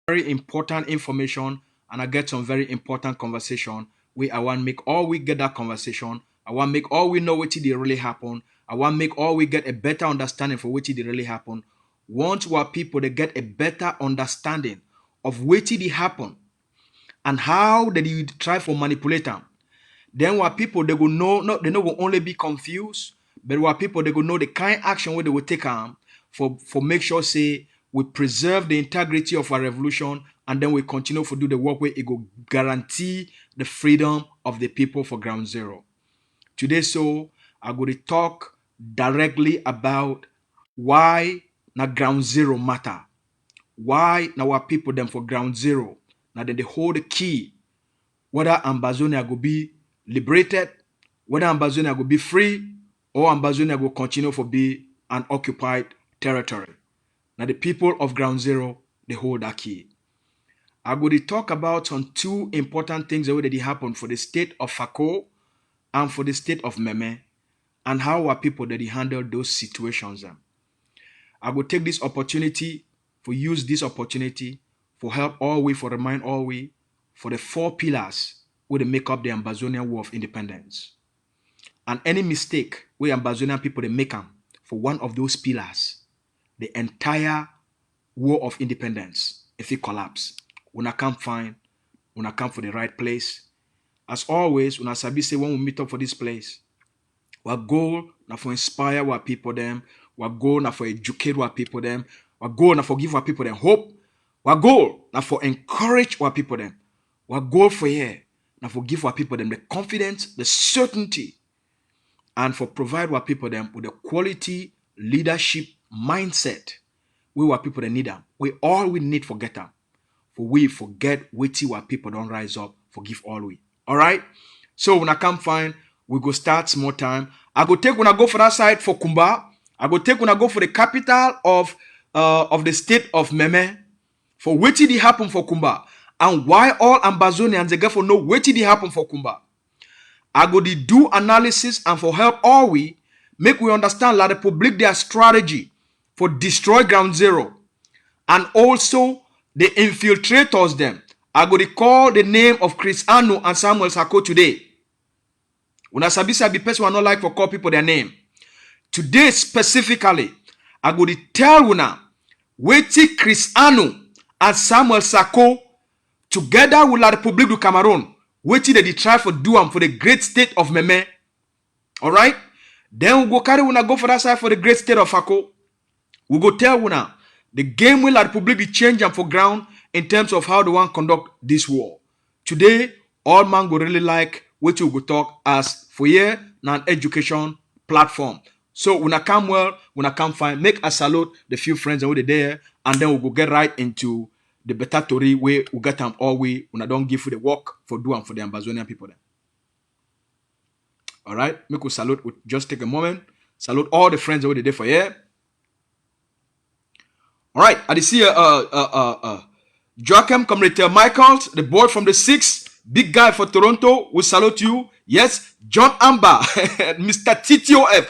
very important information and I get some very important conversation. I want make all we get that conversation. I want make all we know what did really happen. I want make all we get a better understanding for what did really happen. Once our people they get a better understanding of what did happen and how did you try for manipulate them. Then what people they will know, not they know will only be confused, but what people they will know the kind action where they will take for make sure say we preserve the integrity of our revolution and then we continue to do the work where it will guarantee the freedom of the people for ground zero. Today, so I'm going to talk directly about why na ground zero matter. Why now our people them for ground zero. Now then they hold the key. Whether Ambazonia will be liberated, whether Ambazonia will be free, or Ambazonia will continue to be an occupied territory. Now the people of ground zero, they hold that key. I'm going to talk about some two important things that already happened for the state of Fako and for the state of Meme, and how our people that they handle those situations. I will take this opportunity for use this opportunity for help all we, for remind all we, for the four pillars where they make up the Ambazonian War of Independence. And any mistake where Ambazonian people they make them for one of those pillars, the entire War of Independence, if it collapse, when I can't find, when I come for the right place. As always, when I sabi say when we meet up for this place, our goal now for inspire our people them, our goal now for educate our people them, our goal now for give our people them hope, our goal now for encourage our people them, our goal for here now for give our people them the confidence, the certainty, and for provide our people them with the quality leadership mindset. We our people that need them. We all we need forget them. For we forget waiting our people don't rise up, forgive all we. All right. So when I come find, we go start small time. I go take when I go for that side for Kumba. I go take when I go for the capital of the state of Meme. For what did it happen for Kumba? And why all Ambazonians they get for know what did it happen for Kumba? I go to do analysis and for help all we make we understand La Republic their strategy for destroy ground zero. And also the infiltrators them. I go to call the name of Chris Anu and Samuel Sako today. When I sabi the person who not like for call people their name. Today specifically, I go to tell una wetin Chris Anu and Samuel Sako together with La Republique du Cameroon, wetin they try for do am for the great state of Meme. Alright? Then we go carry una go for that side for the great state of Fako. We go tell una the game will La Republique be change am for ground in terms of how they want conduct this war. Today, all man go really like what you go talk as for here now an education platform. So when I come well, when I come fine, make a salute the few friends over there, and then we'll go get right into the better story where we get them all way when I don't give you the work for doing for the Ambazonian people then. All right, make we salute. We'll just take a moment, salute all the friends over there for here. All right, I see Joachim Comrade Michael, the boy from the 6th, big guy for Toronto, we salute you. Yes, John Amber, Mr. TTOF,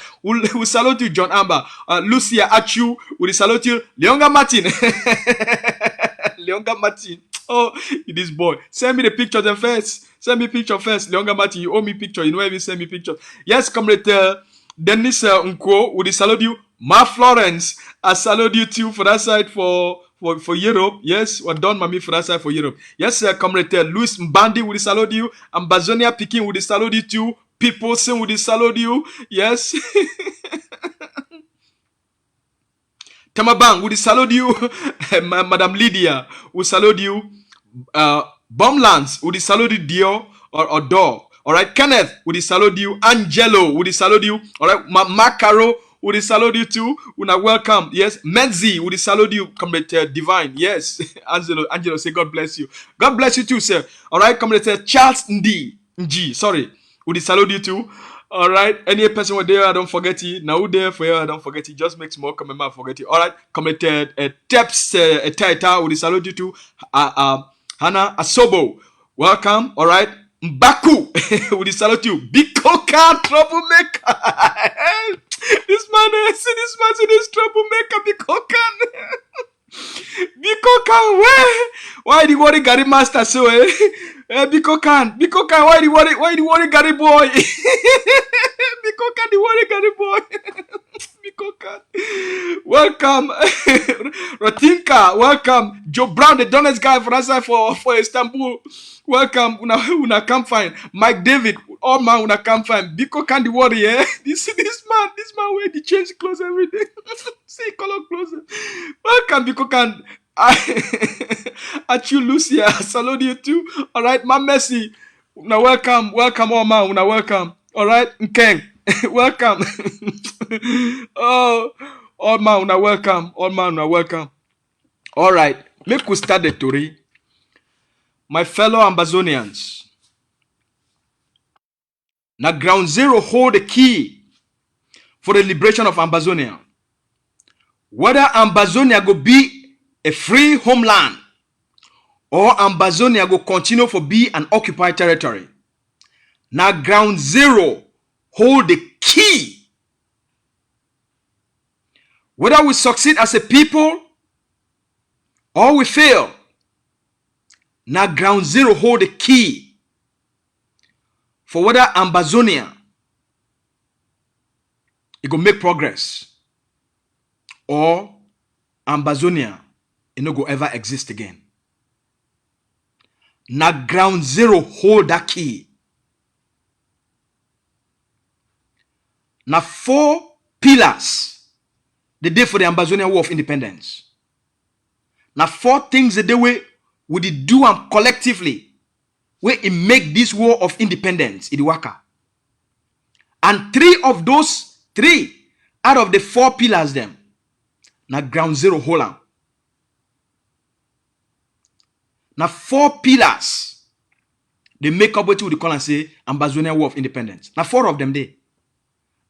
we salute you, John Amber. Lucia Achu, we salute you. Leonga Martin. Leonga Martin. Oh, this boy. Send me the picture then first. Send me picture first. Leonga Martin, you owe me picture. You know even send me picture. Yes, Comrade Dennis Unko, we salute you. Ma Florence, I salute you too for that side for Europe. Yes, we're done, mommy, for that side for Europe. Yes, Comrade Louis Mbandi will salute you. Ambazonia Peking will salute you too. People say will salute you. Yes. Tamabang will salute you. Madam Lydia will salute you. Bomlands will salute you, Dio or Dog. All right, Kenneth will salute you. Angelo will salute you. All right, Macaro will salute you too. Una welcome. Yes, Menzi will salute you. Comrade Divine. Yes, Angelo say God bless you. God bless you too, sir. All right, Comrade Charles Ng. Sorry, will salute you too. All right, any person who there, I don't forget you. Now there for you, I don't forget you. Just make small comment, I forget you. All right, Comrade Teps Taita will salute you too. Hannah Asobo, welcome. All right. Mbaku, we salute you. Big Coca troublemaker. This man is troublemaker. Big Coca. Biko can why the worry Gary master so Biko can why the worry Gary boy Biko can the worry Gary boy Biko can welcome Rotinka welcome Joe Brown the dumbest guy for answer for Istanbul welcome una come find Mike David all man una come find Biko can the worry this man wear the change clothes every day see color clothes welcome Biko can at you, Lucia. I salute you too. All right, my Messi. Now welcome, all man. Now welcome. All right, Nkeng. Welcome. Oh, all man. Now welcome. All man. Now welcome. All right, make we start the story. My fellow Ambazonians. Now Ground Zero hold the key for the liberation of Ambazonia. Whether Ambazonia go be a free homeland or Ambazonia go continue for be an occupied territory. Now Ground Zero hold the key. Whether we succeed as a people or we fail, now Ground Zero hold the key for whether Ambazonia it go make progress or Ambazonia it no go ever exist again. Now Ground Zero hold that key. Now 4 pillars the day for the Ambazonia War of Independence. Now 4 things the day we did do and collectively where it make this war of independence in the waka. And 3 out of the 4 pillars them now Ground Zero hold on. Now 4 pillars they make up what we call and say Ambazonia War of Independence. Now 4 of them there.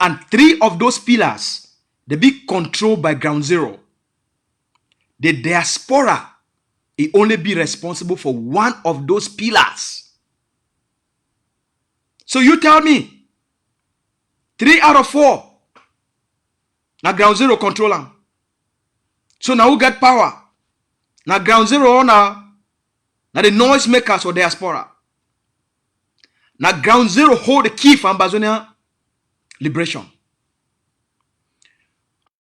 And 3 of those pillars they be controlled by Ground Zero. The diaspora it only be responsible for 1 of those pillars. So you tell me 3 out of 4 now Ground Zero control them. So now who get power? Now Ground Zero now the noise makers or diaspora. Now Ground Zero hold the key for Ambazonia liberation.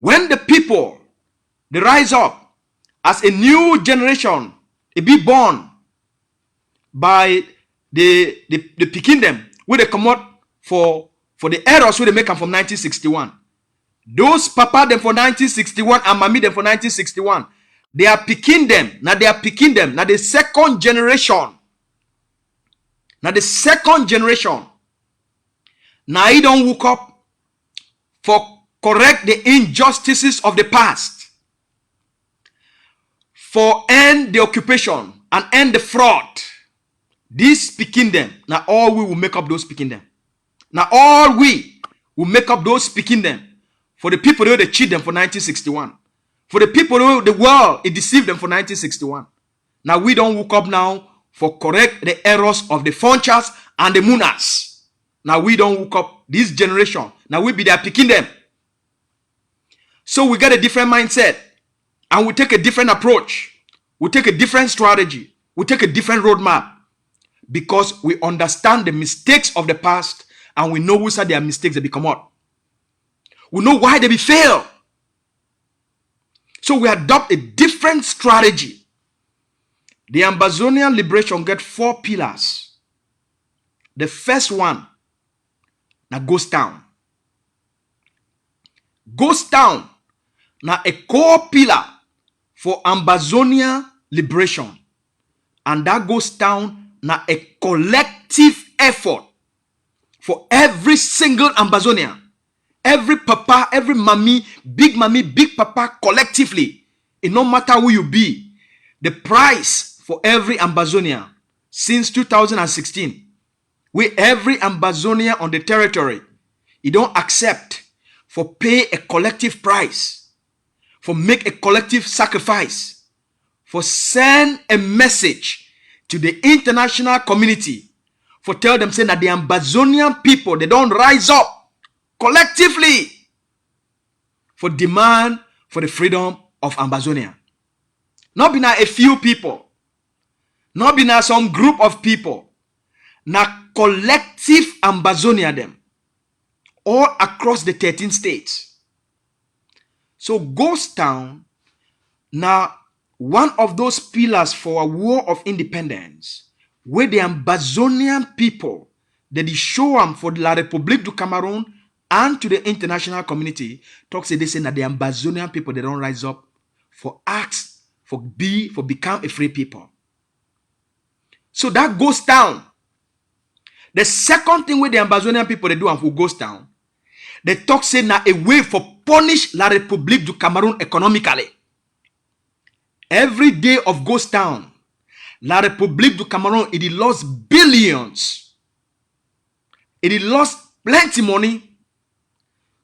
When the people they rise up as a new generation, it be born by the picking them where they come out for the errors where they make them from 1961. Those papa them for 1961 and mommy them for 1961. They are picking them. Now they are picking them. Now the second generation. Now the second generation. Now he don't woke up for correct the injustices of the past. For end the occupation and end the fraud. This picking them. Now all we will make up those picking them. Now all we will make up those picking them. For the people who they cheat them for 1961. For the people who the world it deceived them for 1961. Now we don't woke up now for correct the errors of the Funchas and the Munas. Now we don't woke up this generation. Now we be there picking them. So we get a different mindset. And we take a different approach. We take a different strategy. We take a different roadmap. Because we understand the mistakes of the past. And we know which are their mistakes they become out. We know why they be fail. So we adopt a different strategy. The Ambazonian liberation get 4 pillars. The first one, now Ghost Town. Ghost Town, now a core pillar for Ambazonia liberation. And that Ghost Town, now a collective effort for every single Ambazonian. Every papa, every mommy, big papa, collectively. It no matter who you be. The price for every Ambazonian since 2016, where every Ambazonian on the territory, you don't accept for pay a collective price, for make a collective sacrifice, for send a message to the international community, for tell them saying that the Ambazonian people, they don't rise up collectively for demand for the freedom of Ambazonia. Not be na a few people. Not be na some group of people. Na collective Ambazonia them. All across the 13 states. So Ghost Town now one of those pillars for a war of independence where the Ambazonian people that they show them for La République du Cameroon and to the international community talks they say that the Ambazonian people they don't rise up for acts for become a free people. So that goes down. The second thing with the Ambazonian people they do and for goes down, they talk say na a way for punish La République du Cameroon economically. Every day of Ghost Town, La République du Cameroon, it lost billions. It lost plenty money.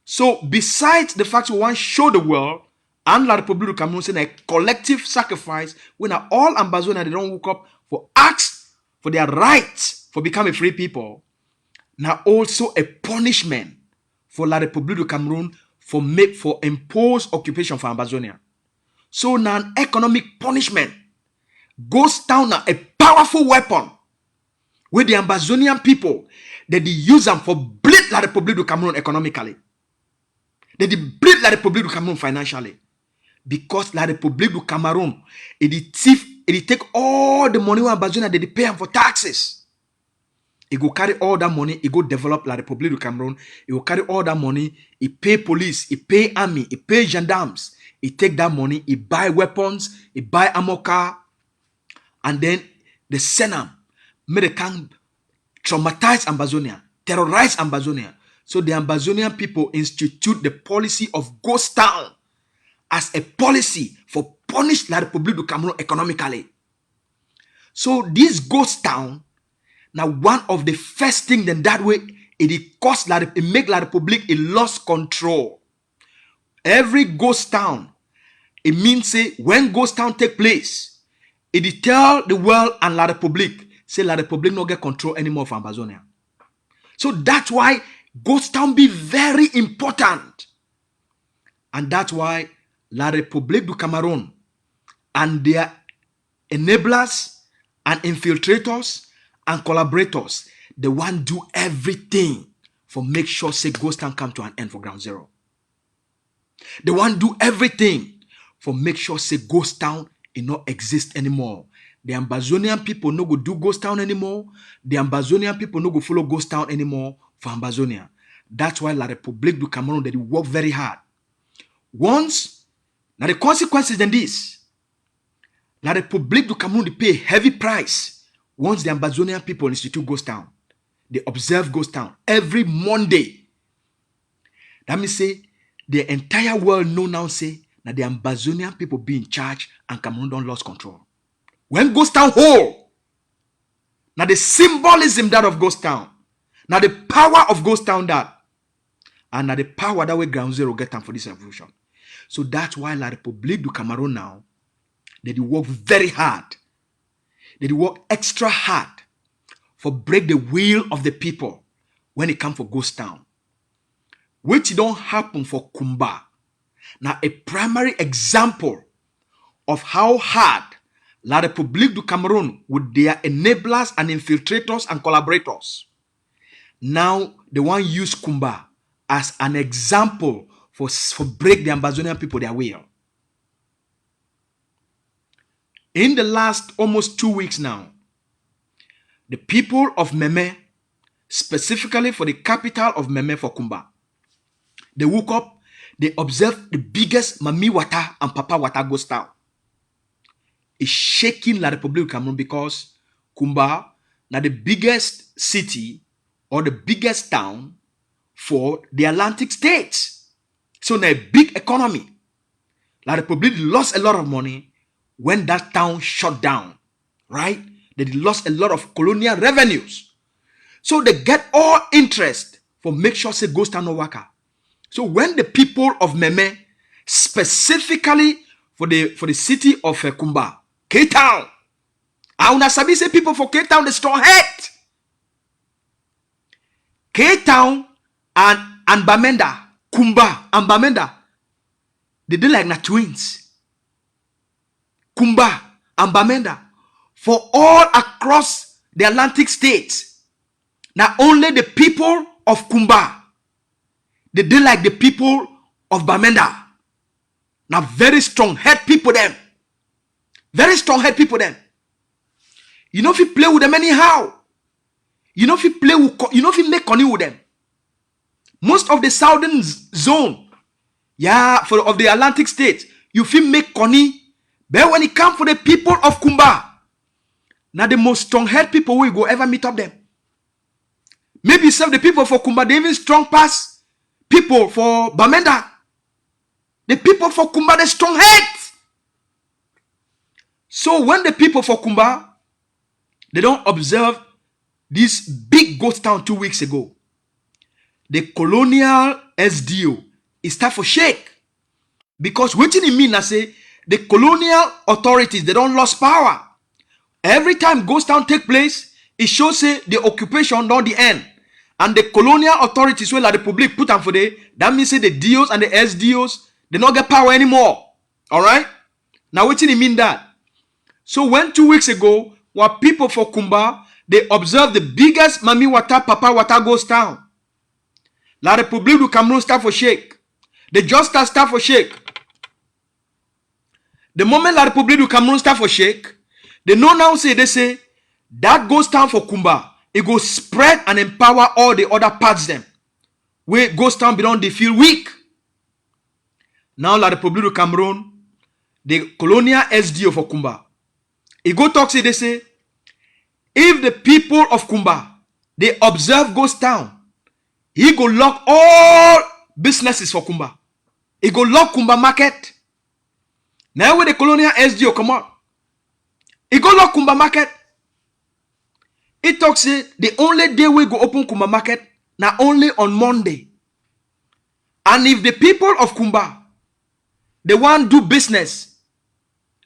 So besides the fact we want to show the world and La République du Cameroon saying a collective sacrifice when all Ambazonia they don't woke up for ask for their rights for becoming free people. Now also a punishment for La République du Cameroon for impose occupation for Ambazonia. So now an economic punishment goes down now a powerful weapon with the Ambazonian people that they use them for bleed La République du Cameroon economically. They bleed La République du Cameroon financially. Because La République du Cameroon, it take all the money with Ambazonia that they pay them for taxes. It go carry all that money, it go develop La République du Cameroon, it go carry all that money, it pay police, it pay army, it pay gendarmes. He take that money, he buy weapons, he buy ammo car, and then they send them. They can traumatize Ambazonia, terrorize Ambazonia. So the Ambazonian people institute the policy of Ghost Town as a policy for punish La République du Cameroon economically. So this Ghost Town, now one of the first thing then that way, it make La République it lost control. Every Ghost Town, it means say when Ghost Town take place, it tell the world and La République say La République no get control anymore of Ambazonia. So that's why Ghost Town be very important. And that's why La République du Cameroon and their enablers and infiltrators and collaborators, they want to do everything for make sure say Ghost Town come to an end for ground zero. They want to do everything for make sure say Ghost Town it not exist anymore. The Ambazonian people no go do Ghost Town anymore. The Ambazonian people no go follow Ghost Town anymore for Ambazonia. That's why La République du Cameroon they work very hard. Once, now the consequences than this, La République du Cameroon they pay heavy price once the Ambazonian people institute Ghost Town. They observe Ghost Town every Monday. That means say the entire world know now say that the Ambazonian people be in charge and Cameroon don't lose control. When Ghost Town whole, now the symbolism that of Ghost Town, now the power of Ghost Town that, and now the power that way ground zero get time for this revolution. So that's why La République du Cameroon now, they work very hard. They work extra hard for break the will of the people when it comes for Ghost Town. Which don't happen for Kumba. Now a primary example of how hard La République du Cameroon with their enablers and infiltrators and collaborators. Now they want to use Kumba as an example for break the Ambazonian people their will. In the last almost 2 weeks now, the people of Meme, specifically for the capital of Meme for Kumba, they woke up, they observed the biggest Mami Wata and Papa Wata Ghost Town. It's shaking La République du Cameroon because Kumba, now the biggest city or the biggest town for the Atlantic states. So now a big economy. La République lost a lot of money when that town shut down, right? They lost a lot of colonial revenues. So they get all interest for make sure say Ghost Town no waka. So when the people of Meme, specifically for the city of Kumba, K-Town, I wanna sabi say people for K-Town they strong head. K-Town and Bamenda, Kumba and Bamenda, they do like na twins. Kumba, and Bamenda, for all across the Atlantic states. Not only the people of Kumba, they did like the people of Bamenda. Now very strong head people them. Very strong head people them. You know if you play with them anyhow. You know if you play with, you know if you make money with them. Most of the southern zone, of the Atlantic states, you feel make money. But when it comes for the people of Kumba, now the most strong head people will go ever meet up them. Maybe some of the people for Kumba, they even strong pass people for Bamenda. The people for Kumba, they strong heads. So when the people for Kumba, they don't observe this big ghost town 2 weeks ago, the colonial SDO is start for shake. Because what do you mean? I say the colonial authorities, they don't lose power. Every time ghost town take place, it shows say the occupation not the end. And the colonial authorities, well, like the public put them for day, that means say the DOs and the SDOs, they don't get power anymore. Alright? Now what do you mean that? So when 2 weeks ago, what people for Kumba, they observed the biggest Mami Wata, Papa Wata ghost town. La République du Cameroun start for shake. The just start for shake. The moment La République du Cameroun start for shake, they know now say, they say, that ghost town for Kumba, it go spread and empower all the other parts them. Where ghost town belong, they feel weak. Now La République du Cameroun, the colonial SDO for Kumba, it go talk say, they say, if the people of Kumba, they observe ghost town, he go lock all businesses for Kumba. He go lock Kumba market. Now when the colonial SDO come out, he go lock Kumba market. He talks say the only day we go open Kumba market, now only on Monday. And if the people of Kumba, they want to do business,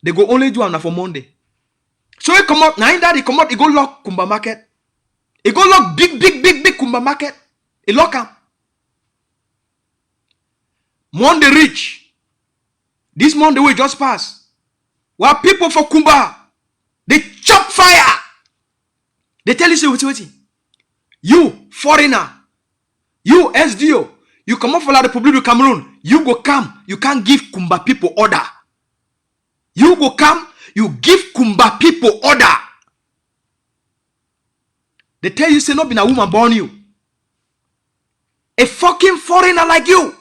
they go only do it for Monday. So he come out, now in that he come out, he go lock Kumba market. He go lock big Kumba market. He lock him. Monday reach. This Monday we just pass. While people for Kumba, they chop fire. They tell you, say, wait. You, foreigner, you, SDO, you come up for La République du Cameroun, you go come, you can't give Kumba people order. You go come, you give Kumba people order. They tell you, say, not been a woman born you. A fucking foreigner like you.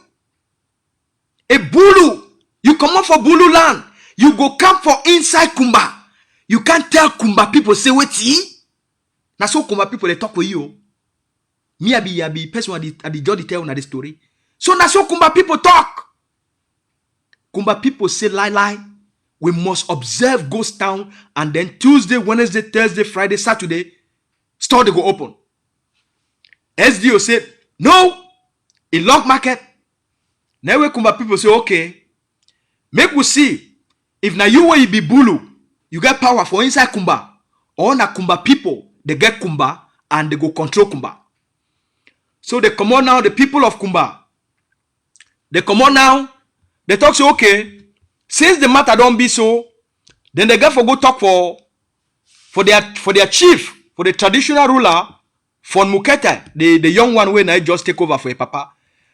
A Bulu. You come up for Bulu land. You go come for inside Kumba. You can't tell Kumba people, say, wait, now so Kumba people, they talk with you. Me, I be person at the judge tell the story. So now so Kumba people talk. Kumba people say, lie. We must observe ghost town. And then Tuesday, Wednesday, Thursday, Friday, Saturday, store they go open. SDO said, no. In lock market. Now we Kumba people say, okay. Make we see. If now you will be Bulu, you get power for inside Kumba. Or na Kumba people, they get Kumba and they go control Kumba. So they come on now, the people of Kumba. They come on now. They talk say, okay. Since the matter don't be so, then they get for go talk for their chief, for the traditional ruler, for Mukete, the young one when I just take over for a papa.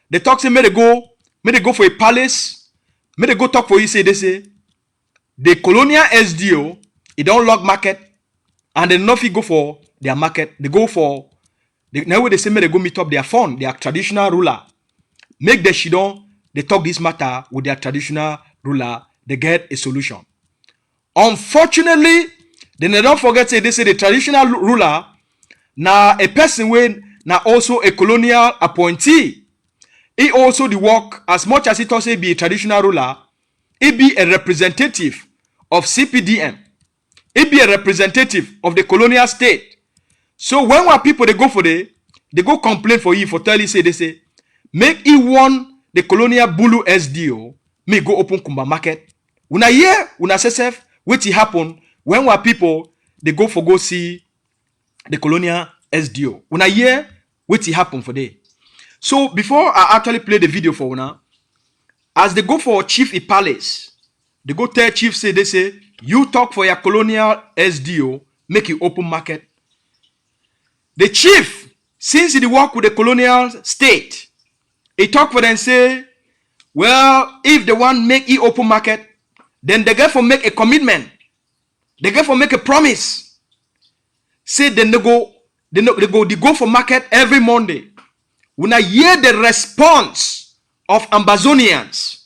They talk say, may they go for a palace. May they go talk for you, say, they say, the colonial SDO, it don't lock market, and they not go for their market. They go for, now they say, may they go meet up their phone, their traditional ruler. Make the shidon, they talk this matter with their traditional ruler, they get a solution. Unfortunately, then they don't forget, say, they say the traditional ruler, now a person when, now also a colonial appointee. He also the work, as much as it also be a traditional ruler, he be a representative of CPDM. He be a representative of the colonial state. So when our people they go for they go complain for you for tell you say they say make he won the colonial Bulu SDO may go open Kumba market. Una hear una sesef what happen when our people they go for go see the colonial SDO. Una hear what happen for they. So before I actually play the video for una, as they go for chief in palace, they go tell chief say they say You talk for your colonial SDO, make it open market. The chief, since he work with the colonial state, he talk for them say, well, if they want make it open market, then they get for make a commitment. They get for make a promise. Say then they go for market every Monday. When I hear the response of Ambazonians,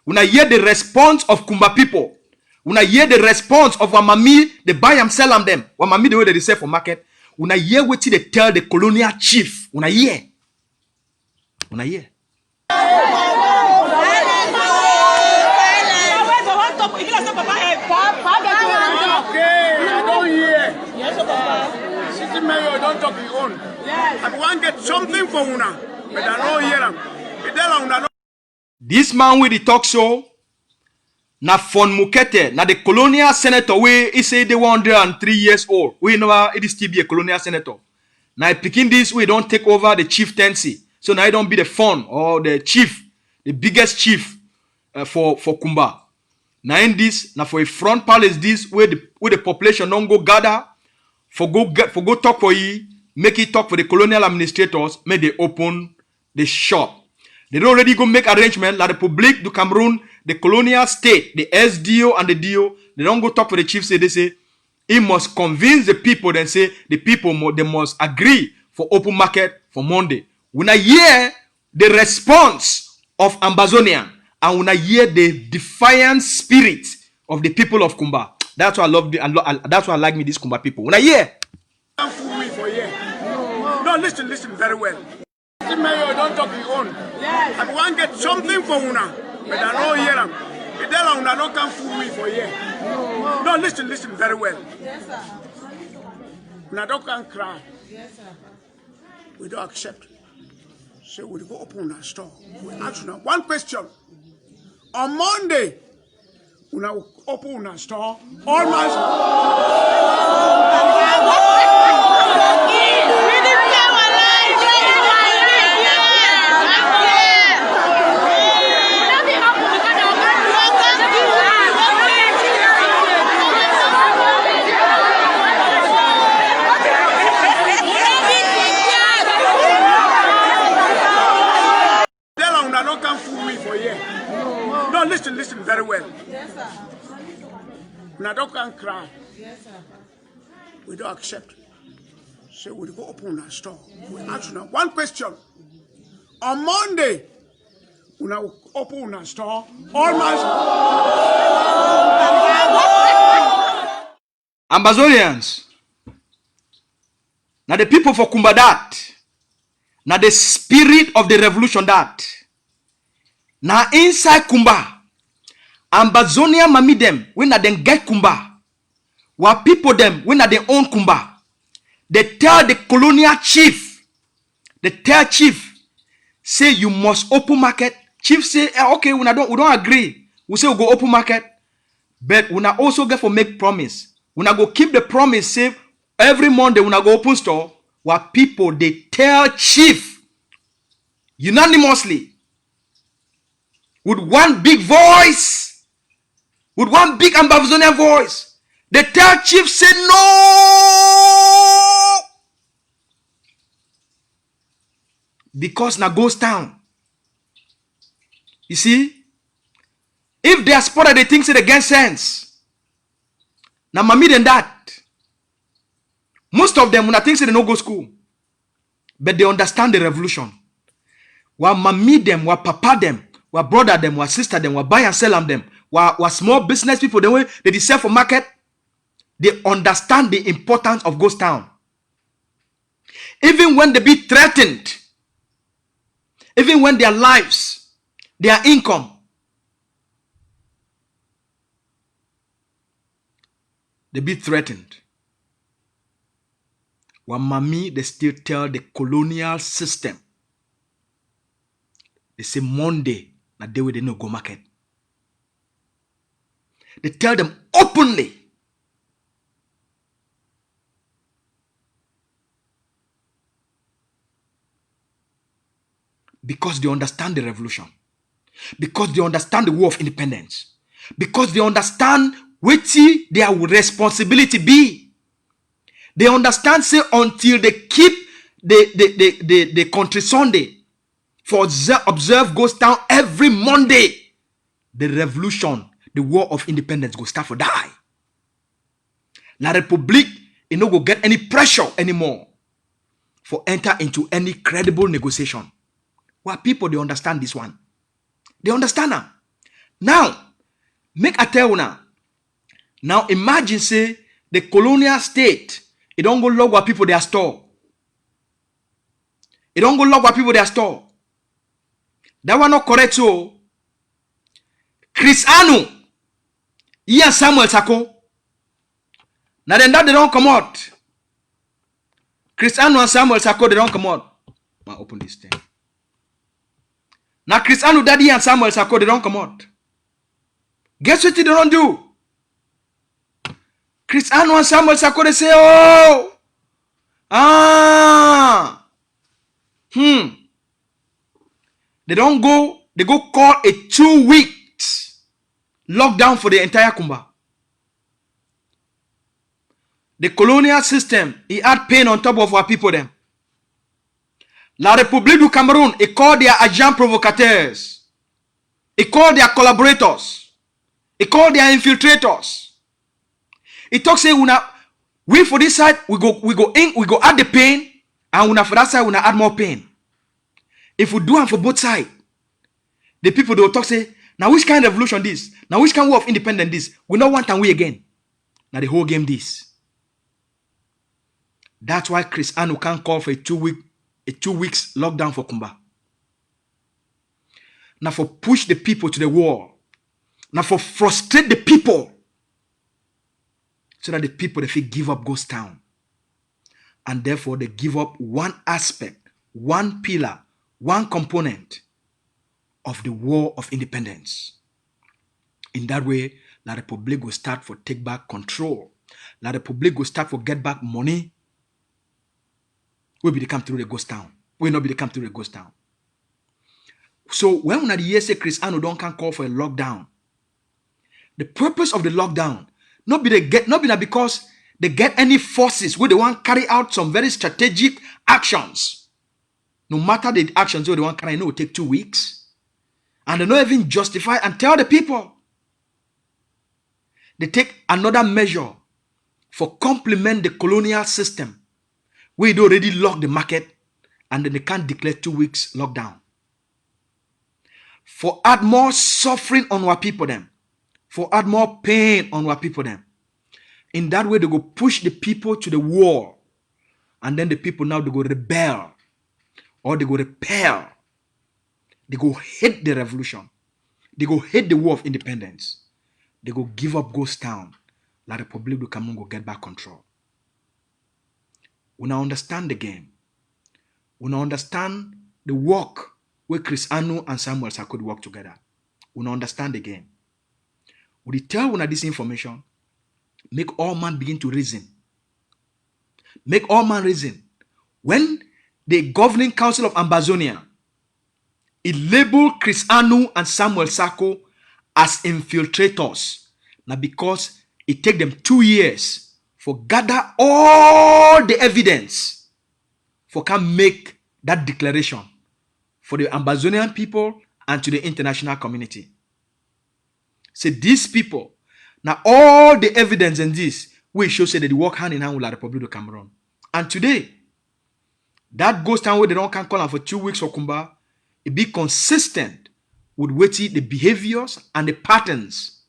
when I hear the response of Kumba people, when I hear the response of Wamami, they buy and sell them. Wamami the way they sell for market. When I hear what they tell the colonial chief, when I hear. Okay, I don't hear. Yes, Papa. City mayor don't talk his own. Yes. I want to get something for una, but I don't hear them. This man with the talk show, na Fon Mukete, na the colonial senator, he say they 103 years old. We know it is still be a colonial senator. Now picking this, we don't take over the chieftaincy. So now I don't be the Fon or the chief, the biggest chief for Kumba. Now in this, now for a front palace, this where the population don't go gather, for go talk for you, make it talk for the colonial administrators, make they open the shop. They don't already go make arrangement like the Republic du Cameroon, the colonial state, the SDO and the DO. They don't go talk for the chief. Say they say he must convince the people. Then say the people they must agree for open market for Monday. When I hear the response of Ambazonia and when I hear the defiant spirit of the people of Kumba, that's why I love. That's why I like me these Kumba people. When I hear, no, listen very well. Mayor don't talk his own. Yes. I want to get something for una, but I don't hear them. The tell una don't come fool me for here. No, listen very well. Yes, sir. Una don't can cry. Yes, sir. We don't accept. So we go open our store. We ask una one question. On Monday, una open our store. All my no, listen very well. Yes, sir. Now don't can cry. Yes, sir. We don't accept. So we go open our store. We ask now one question. On Monday, we now open our store. All my Ambazonians, now the people for Kumba that, now the spirit of the revolution that, now inside Kumba, Ambazonia mami them, when na them get Kumba, while people them, when na they own Kumba, they tell the colonial chief, say you must open market. Chief say, okay, we don't agree. We say we go open market, but we na also get for make promise. We na go keep the promise. Say every Monday we na go open store. While people they tell chief unanimously with one big voice, with one big Ambazonia voice, they tell chief say no, because na ghost town. You see, if Diaspora they think it against sense, now mami than that. Most of them when I think they no go school, but they understand the revolution. While mami them, while papa them, while brother them, while sister them, while buy and sell them, while small business people, they sell for market, they understand the importance of ghost town. Even when they be threatened, even when their lives, their income, they be threatened. While mami, they still tell the colonial system, they say Monday, na day we they no go market. They tell them openly. Because they understand the revolution. Because they understand the war of independence. Because they understand which their responsibility be. They understand, say, until they keep the country Sunday for observe goes down every Monday, the revolution, the war of independence go start for die. La Republique, it no go get any pressure anymore for enter into any credible negotiation. Well, people, they understand this one. They understand now. Now, make a tell now. Now imagine, say, the colonial state, it don't go log what people they are store. It don't go log what people they are store. That one not correct. So Chris Anu, he and Samuel Sako. Now then that they don't come out. Chris Anu and Samuel Sako, they don't come out. I'll open this thing. Now Chris Anu, Daddy and Samuel Sako, they don't come out. Guess what they don't do? Chris Anu and Samuel Sako, they say, oh, they don't go, they go call a 2 weeks lockdown for the entire Kumba. The colonial system, it had pain on top of our people them. La République du Cameroun, it called their agents provocateurs. It called their collaborators. It called their infiltrators. It talks say, we for this side, we go add the pain, and for that side, we add more pain. If we do it for both sides, the people they will talk say, now which kind of revolution this? Now which kind of independence this? We don't want and we again. Now the whole game this. That's why Chris Anu can't call for a 2 weeks lockdown for Kumba. Now for push the people to the wall. Now for frustrate the people. So that the people, if they give up ghost town. And therefore they give up one aspect, one pillar, one component of the war of independence. In that way, La République will start for take back control. La République will start for get back money. We be the come through the ghost town. We not be the come through the ghost town. So when we hear say Chris Anu don't can call for a lockdown, the purpose of the lockdown not be because they get any forces where they want to carry out some very strategic actions. No matter the actions where they want to carry, it will take 2 weeks. And they don't even justify and tell the people. They take another measure for complement the colonial system. We already lock the market and then they can't declare 2 weeks lockdown. For add more suffering on our people them. For add more pain on our people them. In that way, they go push the people to the wall. And then the people now, they go rebel. Or they go repel. They go hate the revolution. They go hate the war of independence. They go give up ghost town. La République du Cameroun go get back control. We now understand the game. We now understand the work where Chris Anu and Samuel Sako could work together. We now understand the game. We tell one this information, make all man begin to reason. Make all man reason. When the governing council of Ambazonia, it labeled Chris Anu and Samuel Sako as infiltrators. Now because it take them 2 years for gather all the evidence for can make that declaration for the Ambazonian people and to the international community. Say these people, now all the evidence in this, we show say that they work hand in hand with La République du Cameroun. And today, that ghost town where they don't can call them for 2 weeks for Kumba, it be consistent with the behaviors and the patterns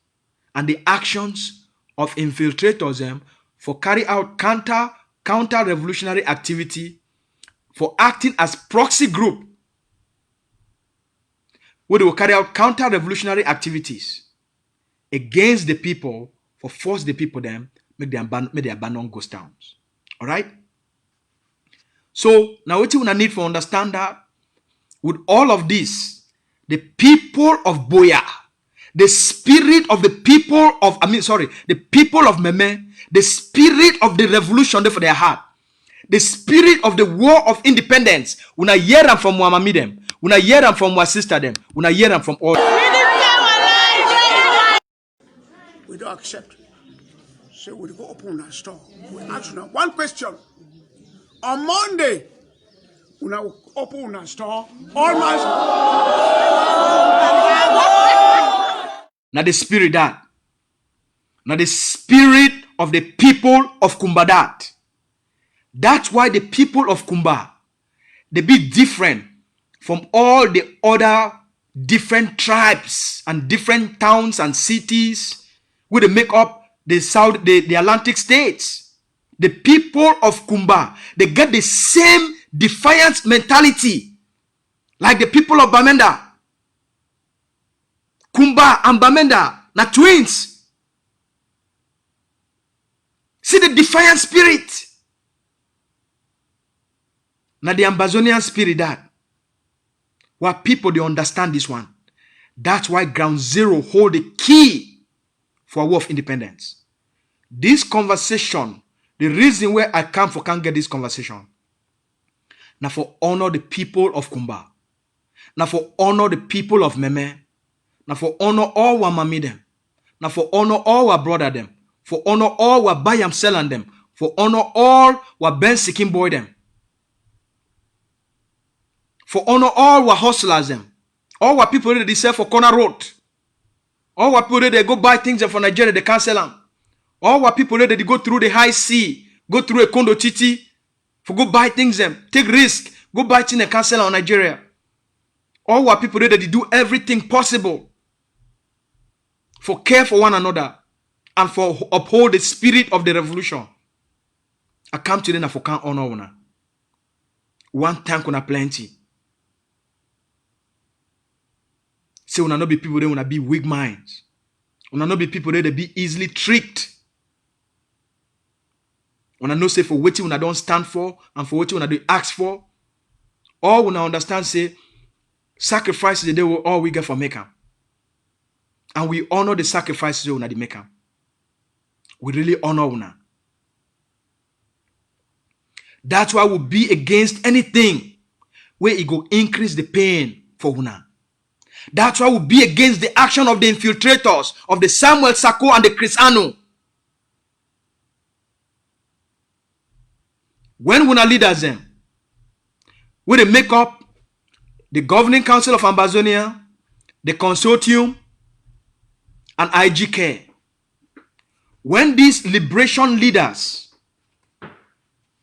and the actions of infiltrators for carry out counter revolutionary activity, for acting as proxy group where they will carry out counter revolutionary activities against the people, for force the people them make they abandon ghost towns. All right. So now what you need to understand that with all of this, the people of Boya, the spirit of the people of the people of Meme, the spirit of the revolution there for their heart, the spirit of the war of independence. Una hear them from Muhammad them, una hear them from our sister them, una hear them from all. We don't accept. So we go open a store. We ask now one question. On Monday, we now open a store. All my Now the spirit that. Now the spirit of the people of Kumba that. That's why the people of Kumba, they be different from all the other different tribes and different towns and cities where they make up the Atlantic states. The people of Kumba, they get the same defiance mentality like the people of Bamenda. Kumba and Bamenda, na twins. See the defiant spirit. Now the Ambazonian spirit that. What people, they understand this one. That's why Ground Zero hold the key for a war of independence. This conversation, the reason where I can't get this conversation. Now for honor the people of Kumba. Now for honor the people of Meme. Now for honor all our mami them. Now for honor all our brother them. For honor all our buy and sell and them. For honor all our Ben Sikim boy them. For honor all our hustlers them. All our people that they sell for corner road. All our people that they go buy things from Nigeria, they can't sell them. All our people that they go through the high sea, go through a condo titi, for go buy things them, take risk, go buy things and can't sell on Nigeria. All our people that they do everything possible for care for one another and for uphold the spirit of the revolution. I come to them for can't honor una. One tank una plenty. Say una not be people that wanna be weak minds. Una not be people that they be easily tricked. Una no say for what una don't stand for and for what una do ask for. All una understand say sacrifices the day will all we get for make 'em. And we honor the sacrifices una the make 'em. We really honor una. That's why we'll be against anything where it go increase the pain for una. That's why we'll be against the action of the infiltrators, of the Samuel Sako and the Chris Anu. When una leaders them, where they make up the governing council of Ambazonia, the consortium, and IGK. When these liberation leaders,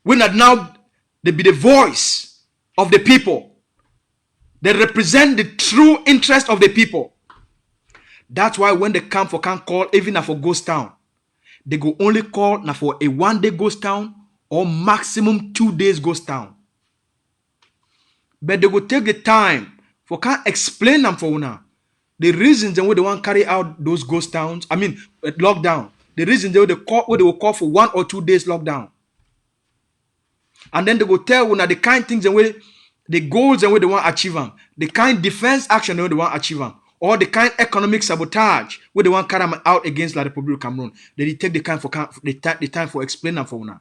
when now they be the voice of the people, they represent the true interest of the people. That's why when they come for can't call, even for ghost town, they go only call now for a 1 day ghost town or maximum 2 days ghost town. But they go take the time for can't explain them for una. The reasons and why they want to carry out those ghost towns, lockdown. The reason they will call for 1 or 2 days lockdown. And then they go tell una the kind things and way the goals and what they want to achieve them, the kind defense action they want to achieve them, or the kind economic sabotage where they want to carry them out against the Republic of Cameroon. They take the time for explaining them for una.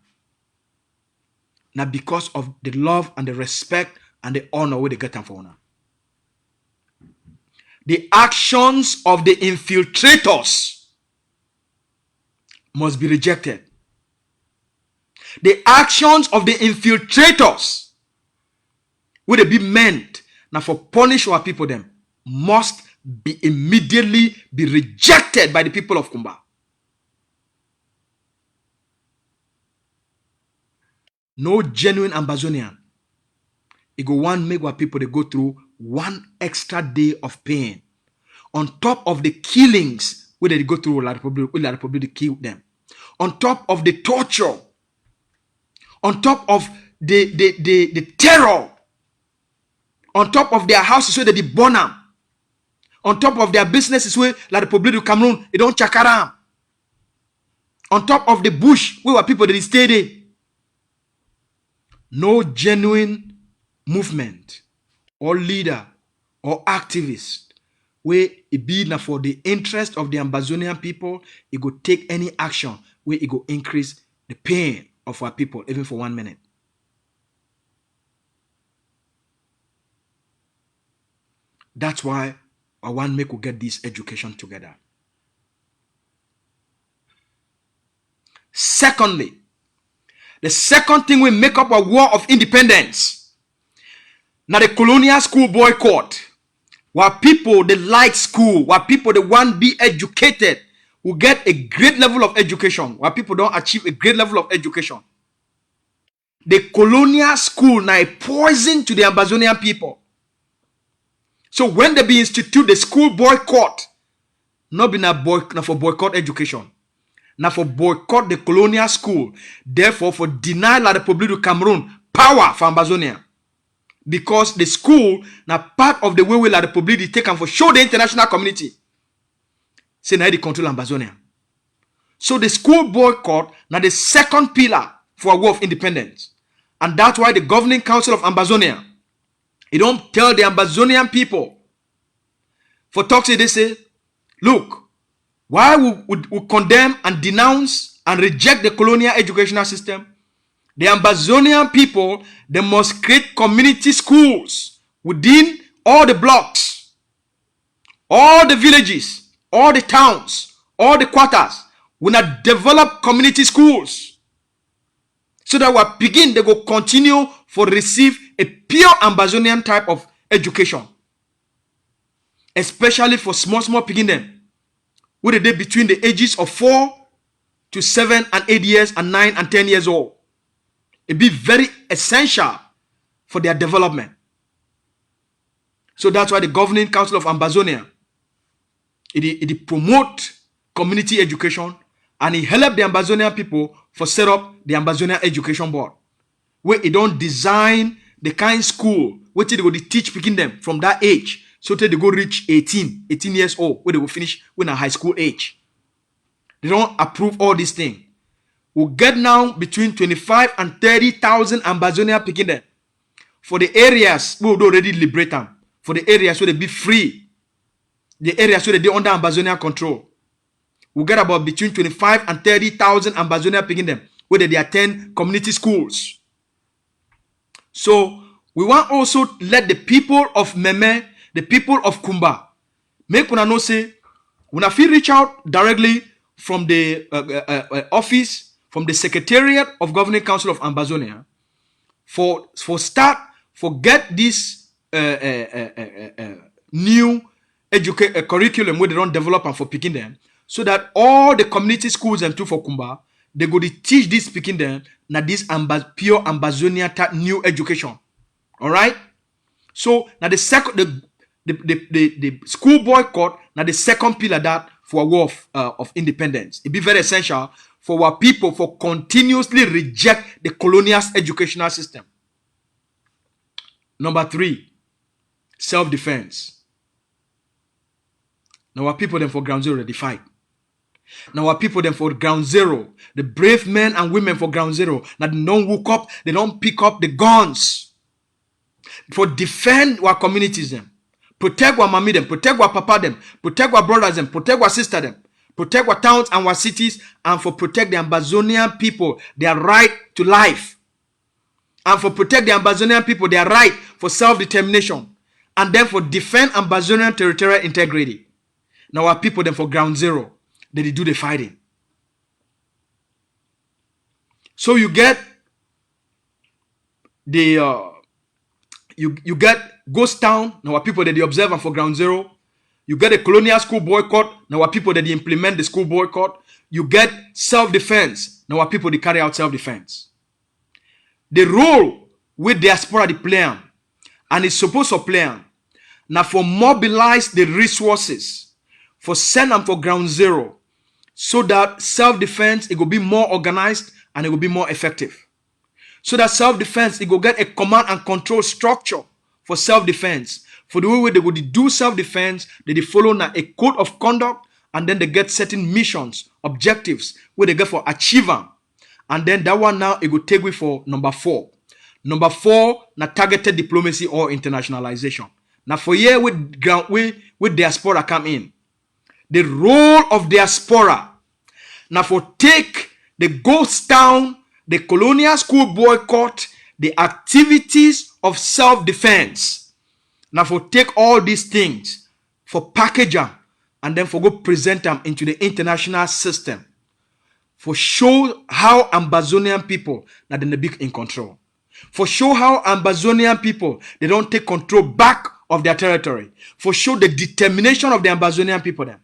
Now because of the love and the respect and the honor where they get them for una. The actions of the infiltrators must be rejected. The actions of the infiltrators would it be meant now for punish our people them must be immediately be rejected by the people of Kumba. No genuine Ambazonian. It go one make our people they go through 1 extra day of pain on top of the killings where they go through La Republic kill them, on top of the torture, on top of the terror, on top of their houses where they burn them, on top of their businesses where La Republic of Cameroon they don't chakaram, on top of the bush where people they stay there. No genuine movement or leader or activist where it be now for the interest of the Ambazonian people, it go take any action where it go increase the pain of our people even for 1 minute. That's why I want make we get this education together. Secondly, the second thing we make up a war of independence. Now the colonial school boycott. While people they like school, while people they want be educated, will get a great level of education. While people don't achieve a great level of education. The colonial school now a poison to the Ambazonian people. So when they be institute the school boycott, not be na for boycott education, now for boycott the colonial school, therefore for deny La Republique du Cameroon power for Ambazonia. Because the school now part of the way La Republique is taken for show the international community. Say now they control Ambazonia. So the school boycott now the second pillar for a war of independence. And that's why the governing council of Ambazonia, it don't tell the Ambazonian people. For talks they say, look, why we condemn and denounce and reject the colonial educational system? The Ambazonian people, they must create community schools within all the blocks, all the villages, all the towns, all the quarters. We not develop community schools. So that we begin, they go continue for receive a pure Ambazonian type of education. Especially for small beginning. Where they between the ages of 4 to 7 and 8 years and 9 and 10 years old. It be very essential for their development. So that's why the governing council of Ambazonia, it promote community education and it help the Ambazonian people for set up the Ambazonia Education Board. Where it don't design the kind school where they go to teach picking them from that age. So till they go reach 18 years old, where they will finish when a high school age. They don't approve all these things. We'll get now between 25 and 30,000 Ambazonia picking them. For the areas, we will already liberate them. For the areas where they be free. The areas where they under Ambazonia control. We'll get about between 25 and 30,000 Ambazonia picking them. Where they attend community schools. So, we want also let the people of Meme, the people of Kumba, make una know say, una feel reach out directly from the office, from the Secretariat of Governing Council of Ambazonia, for get this new curriculum where they don't develop and for picking them, so that all the community schools and too for Kumba, they go to teach this picking them, now this pure Ambazonia type new education. All right. So now the second the school boycott now the second pillar that for a war of independence. It be very essential for our people for continuously reject the colonial educational system. Number 3, self-defense. Now our people then for ground zero they fight. Now our people then for ground zero, the brave men and women for ground zero, now they don't woke up, they don't pick up the guns. For defend our communities them. Protect our mommy them, protect our papa them, protect our brothers them, protect our sister them, protect our towns and our cities, and for protect the Ambazonian people, their right to life. And for protect the Ambazonian people, their right for self-determination. And then for defend Ambazonian territorial integrity. Now our people then for ground zero, they do the fighting. So you get the you get Ghost Town, now our people that they observe and for ground zero. You get a colonial school boycott, now our people that they implement the school boycott. You get self-defense, now our people they carry out self-defense. The role with Diaspora they play, and it's supposed to play, now for mobilize the resources, for send them for ground zero, so that self-defense it will be more organized and it will be more effective. So that self-defense, it will get a command and control structure for self-defense. For the way they would do self-defense, they follow now a code of conduct, and then they get certain missions, objectives, where they get for achievement. And then that one now, it will take we for number 4. Number 4, now targeted diplomacy or internationalization. Now for here, with Diaspora come in. The role of Diaspora, now for take the Ghost Town, the colonial school boycott, the activities of self-defense. Now for take all these things, for package them, and then for go present them into the international system. for show how Ambazonian people that they be in control. For show how Ambazonian people, they don't take control back of their territory. For show the determination of the Ambazonian people then.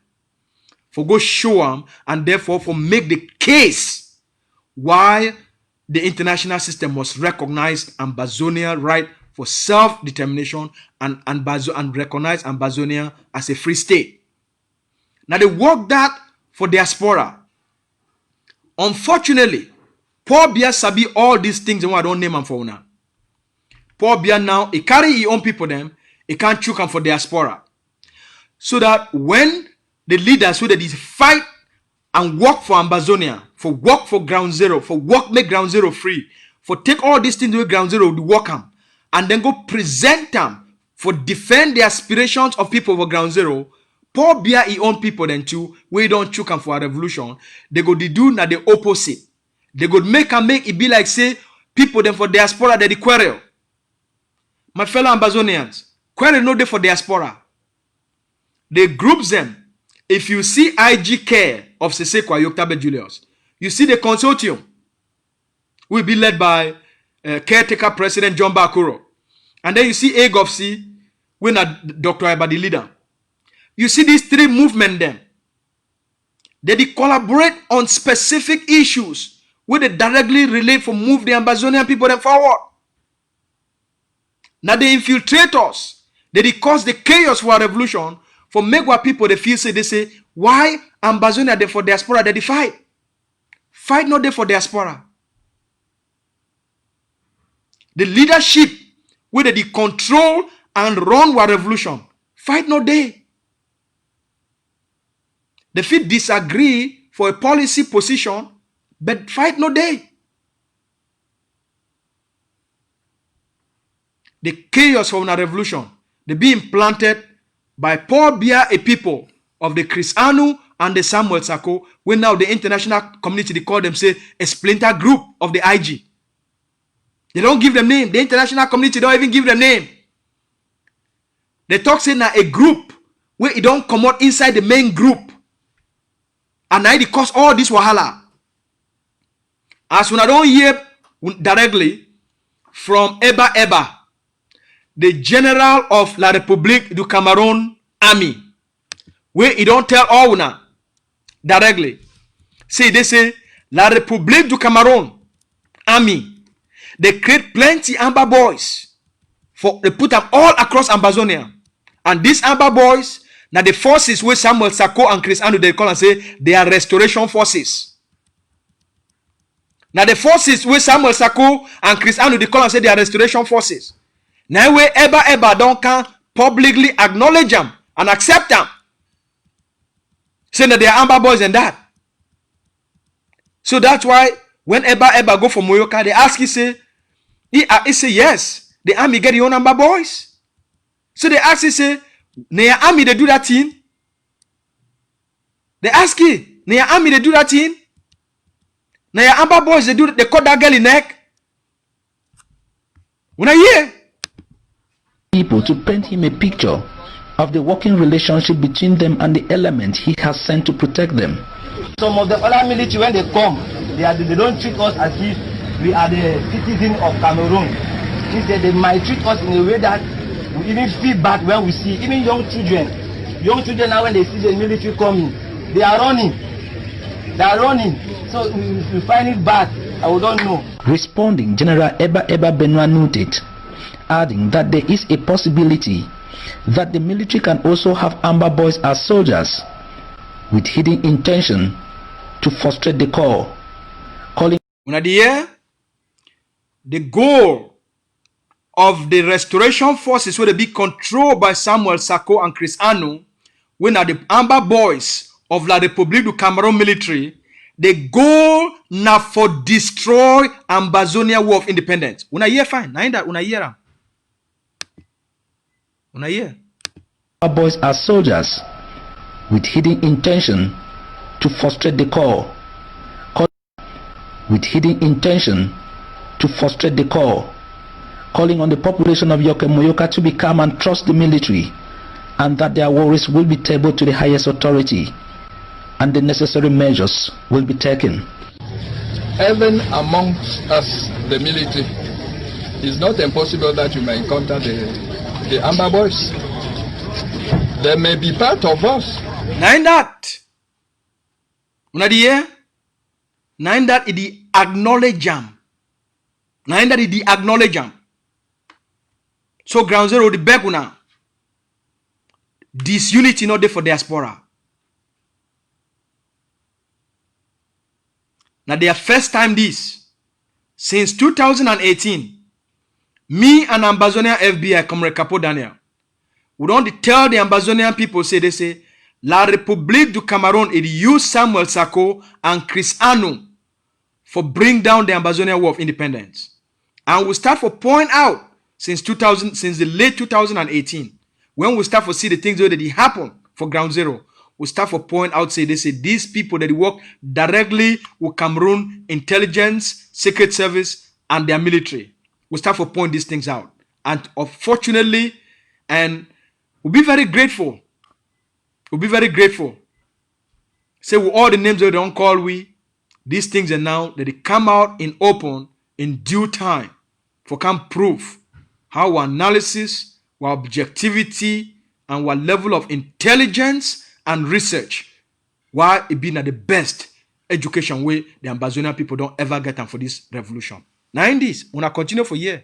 For go show them, and therefore for make the case why the international system must recognize Ambazonia right for self-determination and recognize Ambazonia as a free state. Now they work that for diaspora. Unfortunately, Paul Biya sabi all these things and I don't name them for now. Paul Biya now, he carry his own people them, he can't choke them for diaspora. So that when the leaders who they fight and work for Ambazonia, for work for ground zero, for work make ground zero free, for take all these things with ground zero, to work them, and then go present them for defend the aspirations of people for ground zero, Paul Biya his own people then too, we don't choke them for a revolution, they go do na the opposite. They go make it be like say, people then for diaspora they quarrel. My fellow Ambazonians, quarrel no day for diaspora. They group them. If you see IG Care of Sesekwa Yoktabe Julius, you see the consortium will be led by caretaker President John Bakuro. And then you see AGOFC, when Dr. Iba the leader. You see these three movements then. They collaborate on specific issues where they directly relate for move the Ambazonian people then forward. Now they infiltrate us. They cause the chaos for a revolution. For make what people they feel say, they say, why Ambazonia they for diaspora they fight? Fight not there for diaspora. The leadership where they control and run our revolution. Fight not there. They feel disagree for a policy position, but fight not there. The chaos from the revolution, they be implanted by Paul Biya, a people of the Chris Anu and the Samuel Sako, when now the international community, they call them, say, a splinter group of the IG. They don't give them name. The international community don't even give them name. They talk say now a group where it don't come out inside the main group. And now it cause all this wahala. As when I don't hear directly from Eba, the general of La République du Cameroon army, where he don't tell all una directly. See, they say La République du Cameroon army, they create plenty Amba boys. They put them all across Ambazonia. And these Amba boys, now the forces where Samuel Sako and Chris Anu, they call and say they are restoration forces. Now the forces where Samuel Sako and Chris Anu, they call and say they are restoration forces. Now where Eba don't can publicly acknowledge them and accept them. Saying that they are Amba boys and that. So that's why when Eba go for Moyoka, they ask he say yes, the army get your own Amba boys. So they ask he say, Neya army they do that thing? They ask he, Neya army they do that thing? Neya Amba boys they cut that girl in neck. When I hear people to paint him a picture of the working relationship between them and the element he has sent to protect them. Some of the other military, when they come, they don't treat us as if we are the citizens of Cameroon. Instead, they might treat us in a way that we even feel bad when we see even young children. Young children now when they see the military coming, they are running. They are running. So we find it bad. I don't know. Responding, General Eba Benoit noted, adding that there is a possibility that the military can also have Amba boys as soldiers with hidden intention to frustrate the call. Calling the goal of the restoration forces will be controlled by Samuel Sako and Chris Anu, when are the Amba boys of La République du Cameroon military, the goal now for destroy Ambazonia War of Independence. Una hear fine. Una hear. Una hear. Amba boys as soldiers with hidden intention to frustrate the call. With hidden intention to frustrate the call. Calling on the population of Moyoka to be calm and trust the military, and that their worries will be tabled to the highest authority and the necessary measures will be taken. even amongst us, the military, it's not impossible that you may encounter the Amber Boys. They may be part of us. Nine that. Una di here? Nine that is the acknowledge jam. Nine that is the acknowledge jam. So ground zero the beg una. Disunity not there for diaspora. Now their first time this since 2018. Me and Ambazonia FBI come Capo Daniel. We don't tell the Ambazonian people they say La République du Cameroun it use Samuel Sako and Chris Anu for bring down the Ambazonia War of Independence. And we start for point out since the late 2018 when we start for see the things that happen for ground zero. We start for point out say these people that work directly with Cameroon intelligence, secret service, and their military. We start for point these things out. And unfortunately, and we'll be very grateful. We'll be very grateful. Say with all the names that they don't call these things are now that they come out in open in due time for can prove how our analysis, our objectivity, and our level of intelligence and research, why it been at the best education way the Ambazonia people don't ever get them for this revolution. Now in this, we're gonna continue for a year.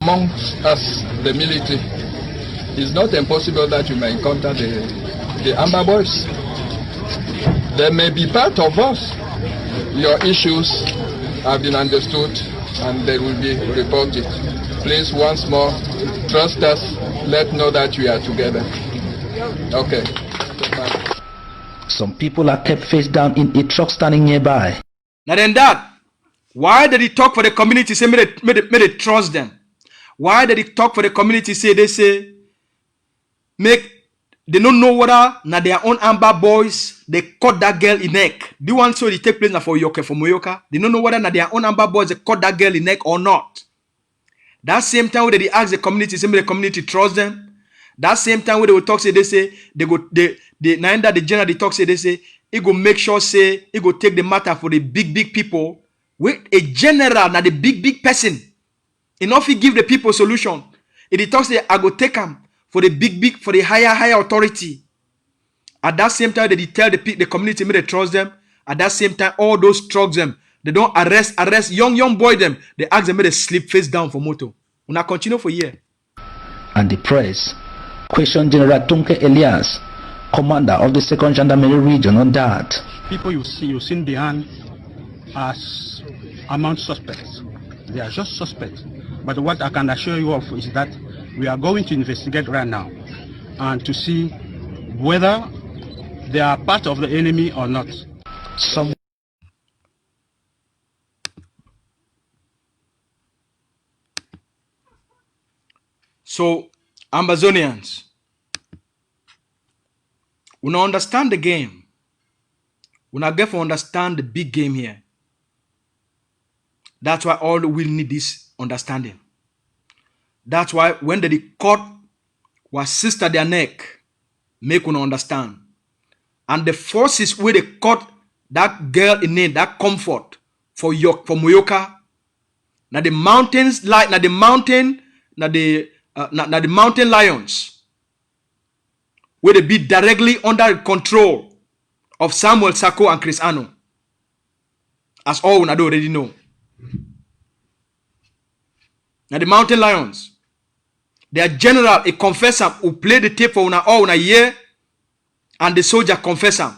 Amongst us, the military, it's not impossible that you may encounter the Amber Boys. They may be part of us. Your issues have been understood and they will be reported. Please, once more, trust us. Let's know that we are together. Okay. Some people are kept face down in a truck standing nearby. Now then that, why did he talk for the community? Say, made it trust them. Why did he talk for the community? They say, they don't know whether na their own Amber Boys, they cut that girl in neck. The one so they take place now for Yoke, for Moyoka. They don't know whether na their own Amber Boys, they cut that girl in neck or not. That same time when they ask the community, say the community trust them. That same time when they will talk, say the general they talk, say he go make sure say he go take the matter for the big people. With a general, na the big person. Enough he give the people solution. If he talks, say I go take him for the for the higher authority. At that same time, they tell the community may they trust them. At that same time, all those trucks them. They don't arrest young boy them. They ask them may they sleep face down for moto. We now continue for a year. And the press questioned General Tunke Elias, commander of the 2nd Gendarmerie Region, on that. People you've seen behind as among suspects. They are just suspects. But what I can assure you of is that we are going to investigate right now and to see whether they are part of the enemy or not. So, Ambazonians, we now understand the game. We now get to understand the big game here. That's why all we need this understanding. That's why when they cut was sister their neck, make una understand. And the forces where they cut that girl in need, that comfort for Moyoka, now the mountains like the mountain lions, where they be directly under the control of Samuel Sako and Chris Ano. As all we already know. Now the mountain lions, their general, a confessor who played the tape for una year, and the soldier confessor.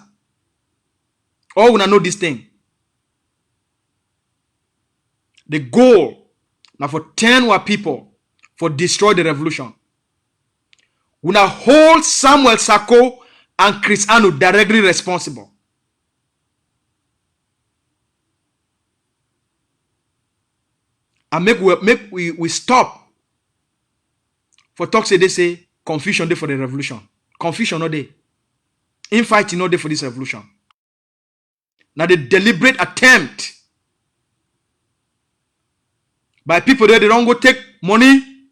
All una know this thing. The goal now for 10 were people for destroy the revolution. Una hold Samuel Sako and Chris Anu directly responsible. And we stop for talk say they say confusion day for the revolution. Confusion no day. Infighting no day for this revolution. Now the deliberate attempt by people there, they don't go take money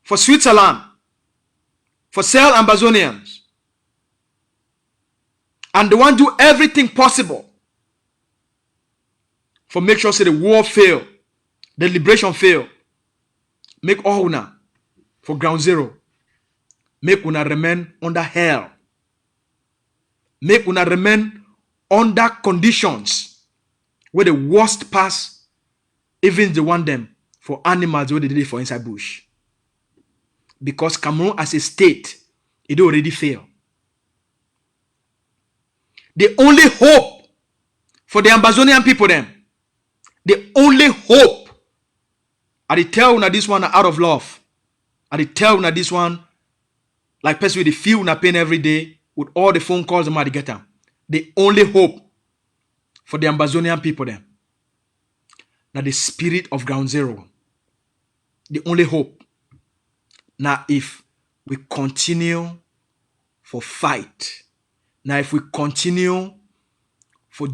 for Switzerland, for sell Ambazonians. And they want to do everything possible for make sure say the war fail, the liberation fail. Make all una for ground zero. Make una remain under hell. Make una remain under conditions where the worst pass even they want them for animals where they did it for inside bush. Because Cameroon as a state, it already failed. The only hope for the Ambazonian people them, the only hope, I tell una this one out of love. I tell una this one like person with the feel una pain every day with all the phone calls them to get them. The only hope for the Ambazonian people them, now the spirit of ground zero. The only hope. Now if we continue for fight, now if we continue for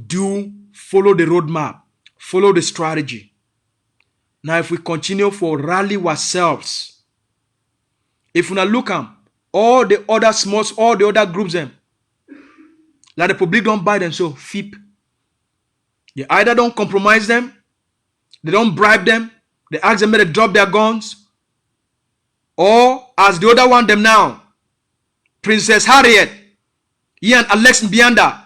follow the roadmap, follow the strategy. Now if we continue for rally ourselves, if we now look at all the other smalls, all the other groups them, like the public don't buy them, so FIP. They either don't compromise them, they don't bribe them, they ask them to drop their guns, or as the other one them now, Princess Harriet, he and Alex Mbianda,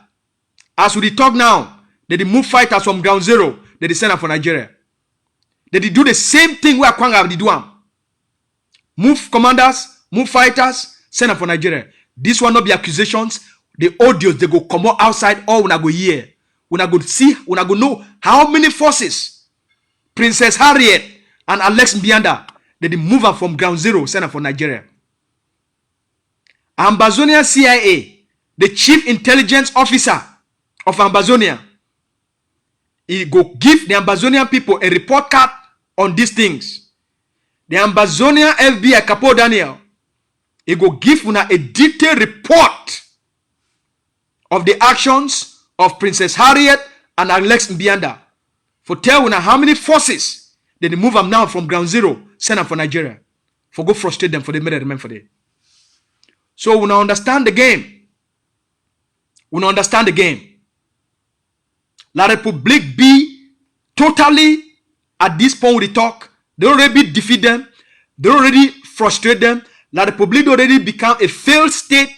as we talk now, they move fighters from ground zero, they send them for Nigeria. They do the same thing where Kwanga did do. Move commanders, move fighters, send them for Nigeria. This will not be accusations. The audios, they go come out outside, or when I go here. When I go see, when I go know how many forces Princess Harriet and Alex Mbianda, they move them from ground zero, send them for Nigeria. Ambazonia CIA, the chief intelligence officer of Ambazonia, he go give the Ambazonian people a report card on these things. The Ambazonia FBI Capo Daniel, he go give una a detailed report of the actions of Princess Harriet and Alex Mbianda. For tell una how many forces they move them now from ground zero, send them for Nigeria. For go frustrate them for the remain for them. So we now understand the game. We now understand the game. La République be totally at this point we talk. They already defeat them. They already frustrate them. La République already become a failed state.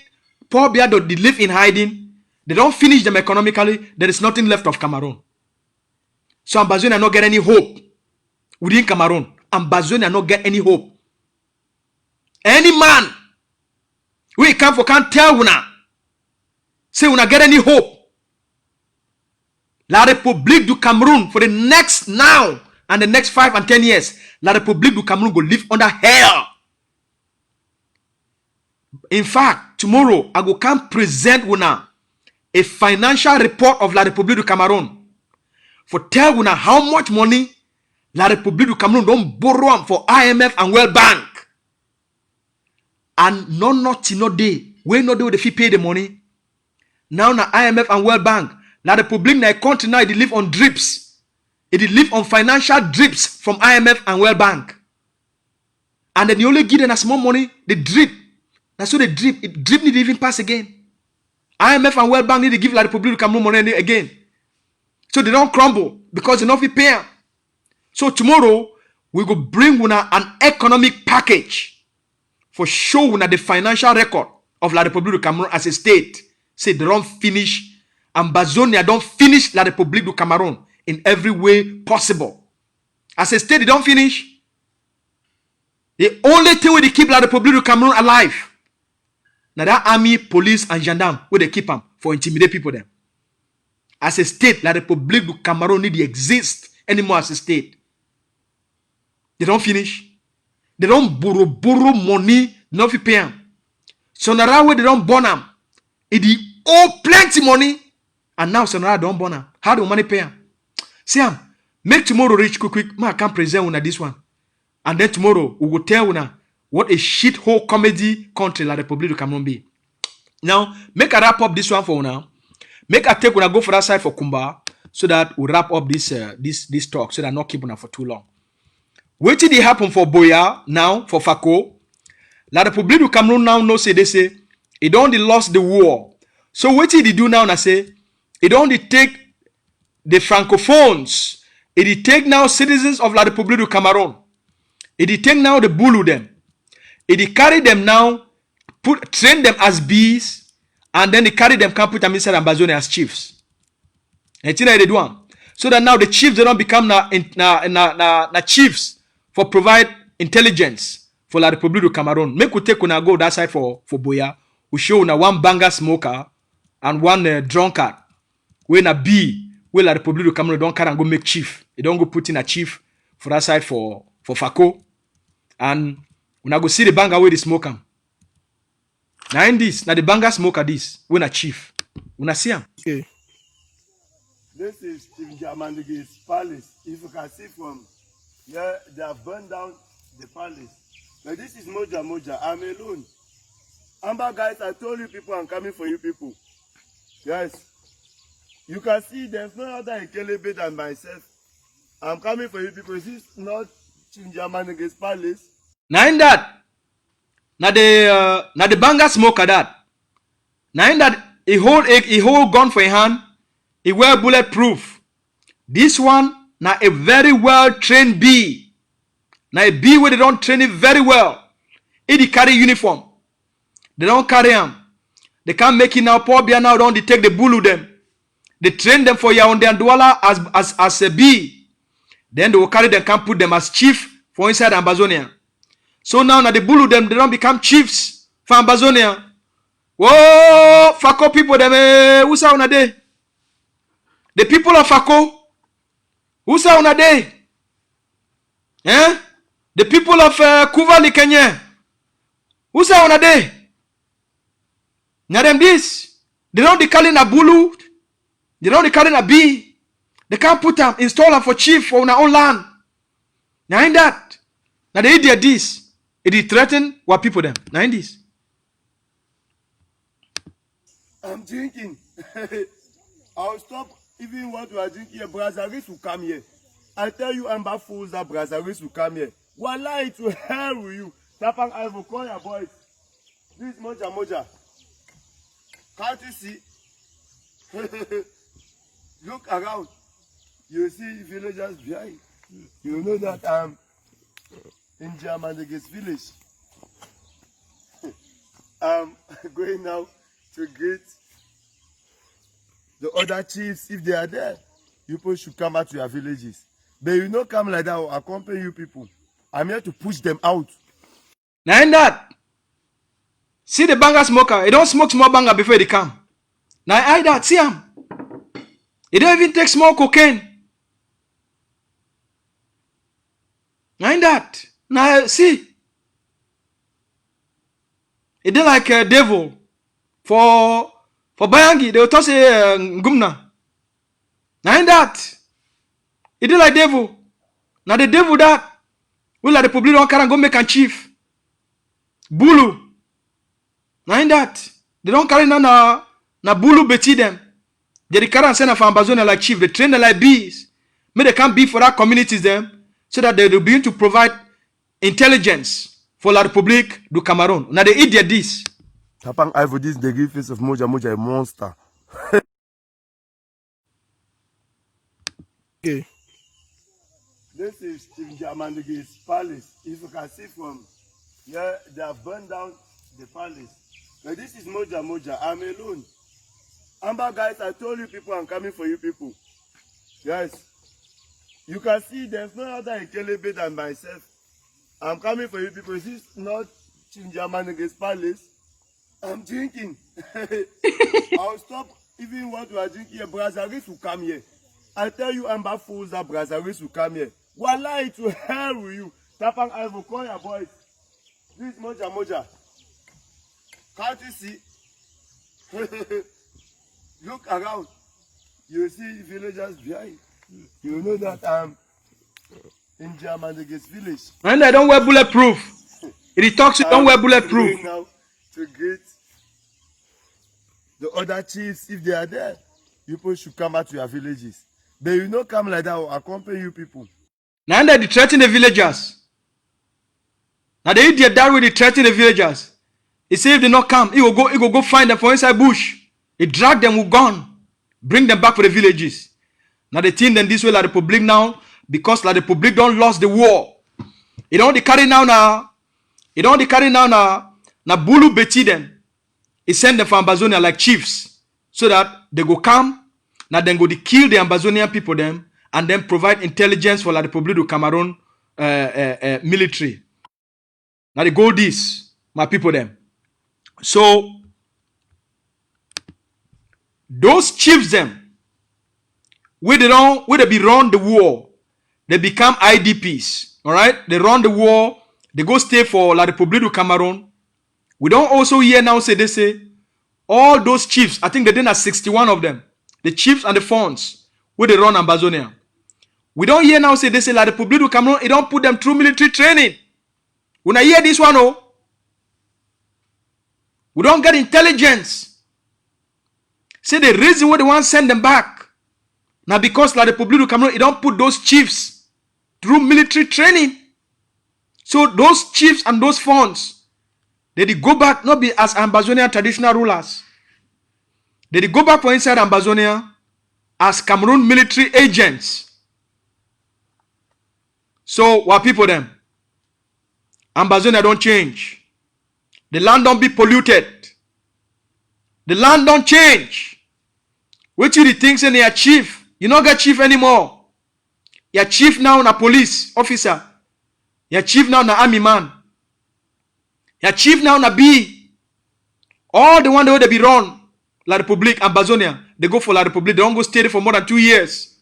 Poor Biado, they live in hiding. They don't finish them economically. There is nothing left of Cameroon. So Ambazonia not get any hope within Cameroon. Ambazonia not get any hope. Any man we come for can't tell una say una get any hope. La République du Cameroon for the next now and the next 5 and 10 years, La République du Cameroon go live under hell. In fact, tomorrow I go come present una a financial report of La République du Cameroon for tell una how much money La République du Cameroon don't borrow for IMF and World Bank. And nothing no day. We no day they pay the money. Now na IMF and World Bank, La République na a country now it live on drips. It live on financial drips from IMF and World Bank. And then you only give them a small money, they drip. That's so they drip. It drip need to even pass again. IMF and World Bank need to give La République du Cameroon money again. So they don't crumble because they don't pay. So tomorrow we go bring una an economic package for show una the financial record of La République du Cameroon as a state. Say they don't finish. Ambazonia don't finish La République du Cameroon in every way possible. As a state, they don't finish. The only thing where they keep La République du Cameroon alive, now that army, police, and gendarme, where they keep them for intimidate people them. As a state, La République du Cameroon need to exist anymore as a state. They don't finish. They don't borrow money, they don't pay them. So now where they don't burn them, it owe plenty money. And now Sonora don't burn them. How do money pay them? See, make tomorrow rich quick. Man, I can't present una this one. And then tomorrow, we will tell una what a shithole comedy country La République du Cameroon be. Now, make a wrap up this one for una. Make a take una go for that side for Kumba, so that we wrap up this this talk, so that not keep una for too long. What did it happen for Boya now, for Fako? La République du Cameroon now no say they say, it only lost the war. So what did he do now? I say, it only take the Francophones, It did take now citizens of La République du Cameroon. It did take now the bulu them. It did carry them now, train them as bees, and then they carry them, can put them inside Ambazonia as chiefs. And they do one. So that now the chiefs, they don't become na chiefs for provide intelligence for La République du Cameroon. Make we take una go that side for Boya. We show una one banger smoker and one drunkard. When a bee, where La République du Cameroon don't carry and go make chief. They don't go put in a chief for that side for Fako. And when I go see the banger where they smoke them. Now in this, now the banger smoker this, when a chief. When I see him. Okay. This is Steve Jamandigi's palace. If you can see from here, they have burned down the palace. But this is Moja Moja. I'm alone. Amber guys, I told you people I'm coming for you people. Yes. You can see there's no other Ikelebe than myself. I'm coming for you people. Is this not Chinjamandigi's palace? Now in that, now the banger smoker that. Now in that, he hold gun for a hand. He wear bulletproof. This one, now a very well trained bee. Now a bee where they don't train it very well. It carry uniform. They don't carry them. They can't make it now. Poor beer now don't they take the bulu them. They train them for Yaoundé and Douala as a bee. Then they will carry them, can put them as chief for inside Ambazonia. So now the bulu them, they don't become chiefs for Ambazonia. Whoa, Fako people them, who's out on a day? The people of Fako, who's out on a day? Eh? The people of Kuvali, Kenya, who's out on a day? Now them this, they don't carry a bulu, they don't carry a bee. They can't put them, install them for chief for our own land. Now in that, now they did this, it threaten what people them. Now in this. I'm drinking. I'll stop even what we are drinking here. Brazaris will come here. I tell you, Amber fools that Brazaris will come here. Wallah, it will hell with you. Tapang, I will call your boys. This is Moja Moja. Can't you see? Look around. You see villagers behind. You know that I'm in Jamandigi's village. I'm going now to greet the other chiefs if they are there. You people should come out to your villages. But you not come like that or accompany you people. I'm here to push them out. Now in that, see the banger smoker. He don't smoke small banger before they come. Now I that, see him. He don't even take small cocaine. Now in that, now see. He did like a devil. For Bayangi, they will toss a Gumna. Now in that, he did like devil. Now the devil that will let the public don't carry and go make a chief. Bulu. Now in that, they don't carry na Bulu beti them. They carry and send a Ambazonia like chief. They train them like bees. May they can't be for that communities them, so that they will begin to provide intelligence for La République du Cameroon. Now they eat their this. Tapang I for this the give face of Moja Moja a monster. Okay. This is Steve Jamandigi's palace. If you can see from here, they have burned down the palace. But this is Moja Moja. I'm alone. Amber guys, I told you people I'm coming for you people. Yes. You can see there's no other Ikelebe than myself. I'm coming for you people. Is this not Chinjamandigi's palace? I'm drinking. I'll stop even what we are drinking here. Brazaris will come here. I tell you, Amber fools that Brazaris will come here. Wallah, it will hell with you. Tapang, I will call your boys. This is Moja Moja. Can't you see? Look around. You see villagers behind. You know that I'm in Jamandigi's village. And I don't wear bulletproof. It talks you don't wear bulletproof. Going now to greet the other chiefs if they are there. You people should come out to your villages. But you not come like that or accompany you people. Now they threaten the villagers. Now the idiot that way they threaten the villagers. He say if they not come, he will go find them for inside bush. He drag them with gun, bring them back for the villages. Now the thing then this way La Republic now, because La Republic don't lost the war. It don't the carry now now. It don't the carry now now. Na Bulu Beti them. He send them for Ambazonia like chiefs. So that they go come. Now then go to kill the Ambazonian people them. And then provide intelligence for La Republic du Cameroon military. Now they go this. My people them. So those chiefs them, where they be run the war, they become IDPs. Alright? They run the war, they go stay for La Republique du Cameroon. We don't also hear now say they say all those chiefs, I think they did 61 of them, the chiefs and the funds, where they run Ambazonia. We don't hear now say they say La Republique du Cameroon, it don't put them through military training. When I hear this one, oh, we don't get intelligence. Say the reason why they want to send them back. Now because La Republique du Cameroon, it don't put those chiefs through military training. So those chiefs and those funds, they did go back, not be as Ambazonia traditional rulers. They did go back for inside Ambazonia as Cameroon military agents. So what people them? Ambazonia don't change. The land don't be polluted. The land don't change. What you think say they are chief? You not get chief anymore. Your chief now na police officer. Your chief now na army man. Your chief now na B. All the one that they be run La Republique, Ambazonia, they go for La Republique. They don't go stay there for more than 2 years.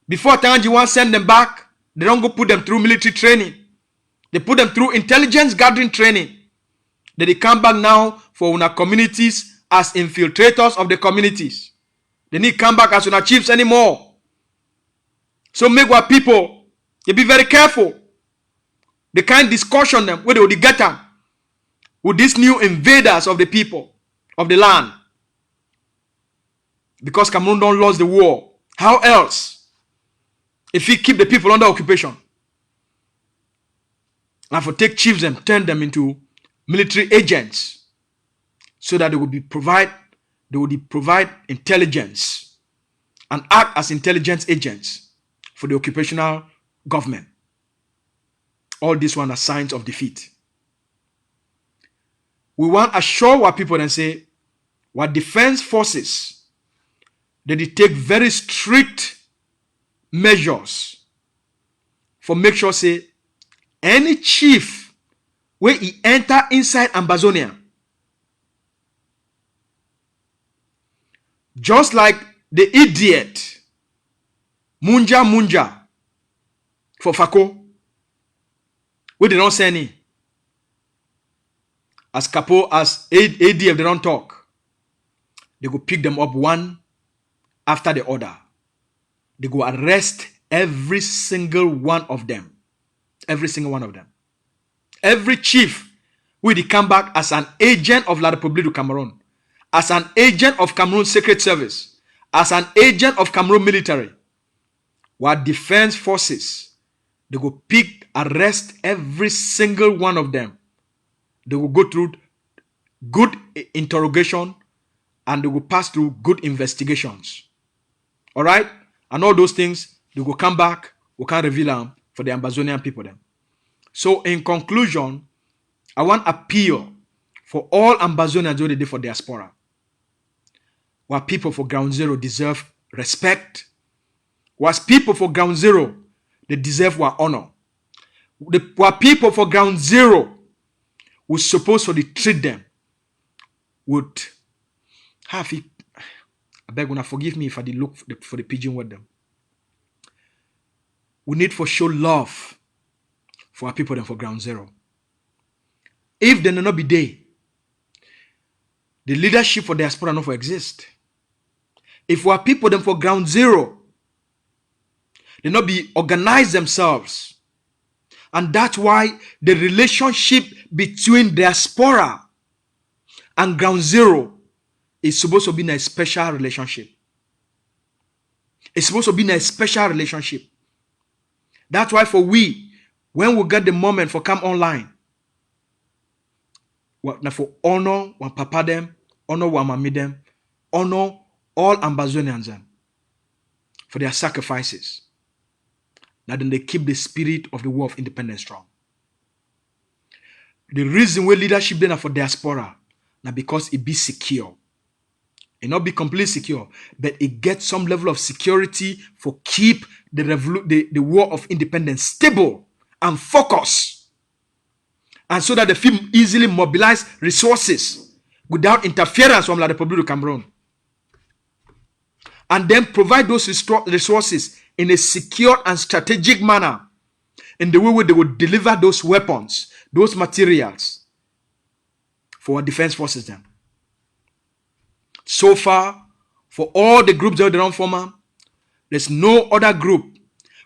Before time you want to send them back, they don't go put them through military training. They put them through intelligence gathering training. They come back now for una communities as infiltrators of the communities. They need come back as una chiefs anymore. So make what people, you be very careful. The kind discussion them where they will get them with these new invaders of the people of the land. Because Cameroon don't lose the war. How else? If we keep the people under occupation. And for take chiefs and turn them into military agents, so that they will provide intelligence and act as intelligence agents for the occupational government. All these one are signs of defeat. We want to assure our people and say, what defense forces, they take very strict measures for make sure say any chief where he enter inside Ambazonia, just like the idiot Munja for Fako, where they don't say any, as Capo, as ADF, they don't talk. They go pick them up one after the other. They go arrest every single one of them. Every single one of them. Every chief will come back as an agent of La Republique du Cameroon, as an agent of Cameroon Secret Service, as an agent of Cameroon military. What defense forces, they go pick, arrest every single one of them. They will go through good interrogation and they will pass through good investigations. All right? And all those things, they will come back, we can reveal them for the Ambazonian people then. So in conclusion, I want to appeal for all Ambazonians who they did for diaspora. What people for Ground Zero deserve respect. What people for Ground Zero, they deserve our honor. What people for Ground Zero, we're supposed to treat them would have it. I beg you, forgive me if I did look for the pigeon word them. We need for show love for our people and for Ground Zero. If they will not be there, the leadership for diaspora not for exist. If our people them for Ground Zero, they not be organize themselves. And that's why the relationship between diaspora and Ground Zero is supposed to be in a special relationship. It's supposed to be in a special relationship. That's why for we, when we get the moment for come online, for honor one papa them, honor one mommy them, honor all Ambazonians them. for their sacrifices. Now then they keep the spirit of the war of independence strong. The reason why leadership then are for diaspora, now because it be secure. It not be completely secure, but it gets some level of security for keep the war of independence stable and focus. And so that the film easily mobilize resources without interference from La République du Cameroon. And then provide those resources in a secure and strategic manner, in the way where they will deliver those weapons, those materials for our defense forces then. So far, for all the groups that they don't form, there's no other group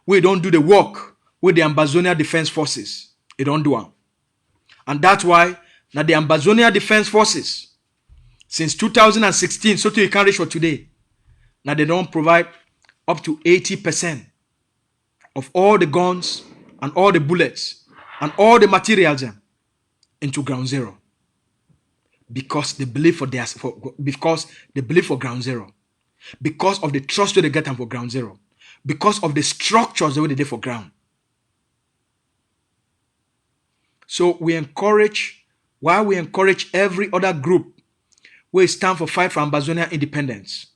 where don't do the work with the Ambazonia Defense Forces. They don't do it. And that's why now the Ambazonia Defense Forces, since 2016, so you can reach for today, now they don't provide up to 80% of all the guns and all the bullets and all the materials into ground zero. Because they believe for ground zero. Because of the trust that they get them for ground zero. Because of the structures the way they did for ground. So we encourage every other group where stand for fight for Ambazonia independence.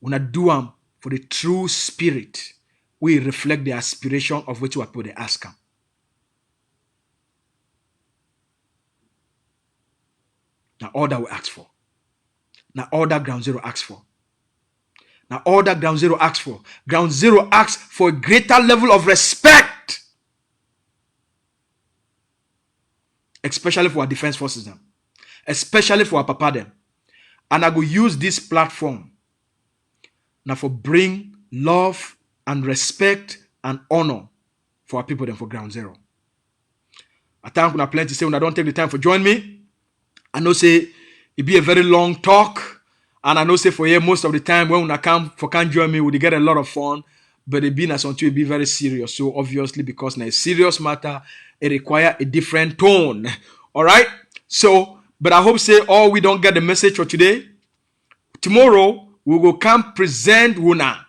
We not do them for the true spirit. We reflect the aspiration of which what they ask them. Now all that we ask for. Now all that ground zero asks for. Now all that ground zero asks for. Ground zero asks for a greater level of respect. Especially for our defense forces them. Especially for our papa them. And I will use this platform now for bring love and respect and honor for our people them for ground zero. I thank you plenty say when I don't take the time for join me. I know say it be a very long talk, and I know say for here most of the time when I come for can't join me, we get a lot of fun, but it be as until it be very serious. So obviously because now a serious matter, it require a different tone. All right. So, but I hope say all we don't get the message for today. Tomorrow we will come present Wuna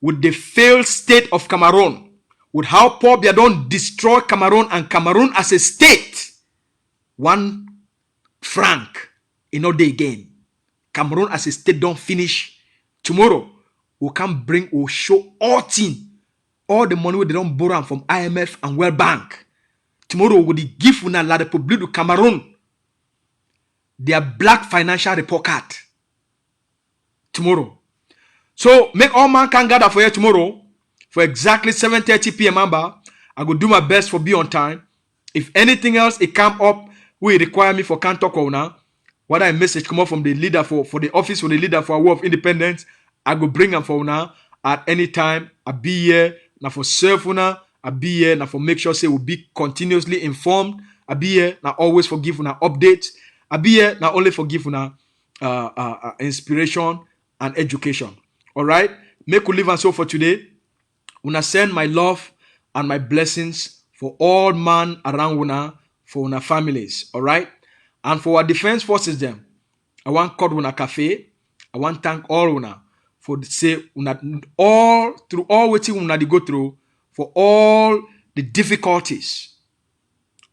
with the failed state of Cameroon, with how Paul Biya don't destroy Cameroon and Cameroon as a state. One franc in no day again. Cameroon as a state don't finish. Tomorrow we'll show all the money they don't borrow from IMF and World Bank. Tomorrow we'll give una La République du Cameroon their black financial report card. Tomorrow. So make all man can gather for you tomorrow for exactly 7:30 p.m. I will do my best for be on time. If anything else it come up, will require me for can't talk now. Whether a message come up from the leader for the office for the leader for a war of independence, I go bring them for now at any time. I be here now for serve now. I be here now for make sure say we'll be continuously informed. I be here now always for give now updates. I be here now only for give now inspiration and education. All right, make we leave and so for today. Una send my love and my blessings for all man around una. For our families, all right? And for our defense forces them, I want call una cafe. I want thank all una for the say una all through all what una they go through for all the difficulties.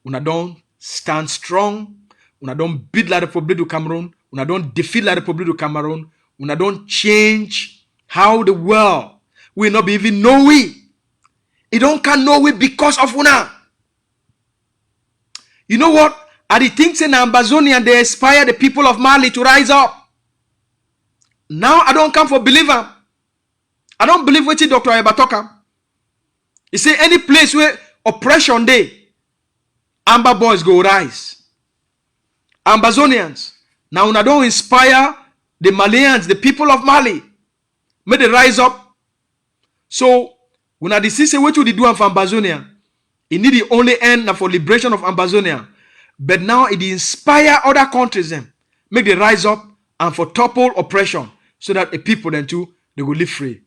Una don't stand strong. Una don't beat La République du Cameroon. Una don't defeat La République du Cameroon. Una don't change how the world will not be even know we. It don't can know we because of una. You know what? Are the things in Ambazonia they inspire the people of Mali to rise up? Now I don't come for believer. I don't believe what Dr. Ebatoka. He say any place where oppression day, Amba boys go rise. Ambazonians. Now I don't inspire the Malians, the people of Mali. May they rise up. So when I see what you do for Ambazonia, it need the only end for liberation of Ambazonia. But now it inspire other countries them. Make they rise up and for topple oppression. So that the people then too, they will live free.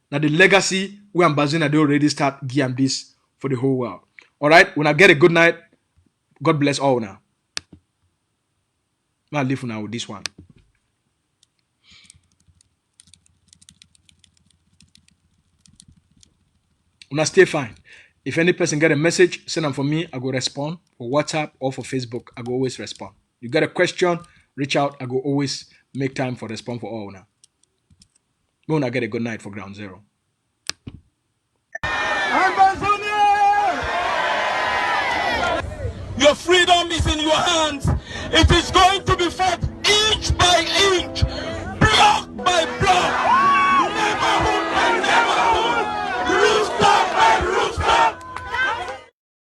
Now the legacy where Ambazonia they already start giving this for the whole world. Alright, when I get a good night, God bless all now. I'll leave now with this one. Una stay fine. If any person get a message, send them for me. I go respond for WhatsApp or for Facebook. I go always respond. You get a question, reach out. I go always make time for respond for all now. May una get a good night for Ground Zero. Ambazonia! Your freedom is in your hands. It is going to be fought inch by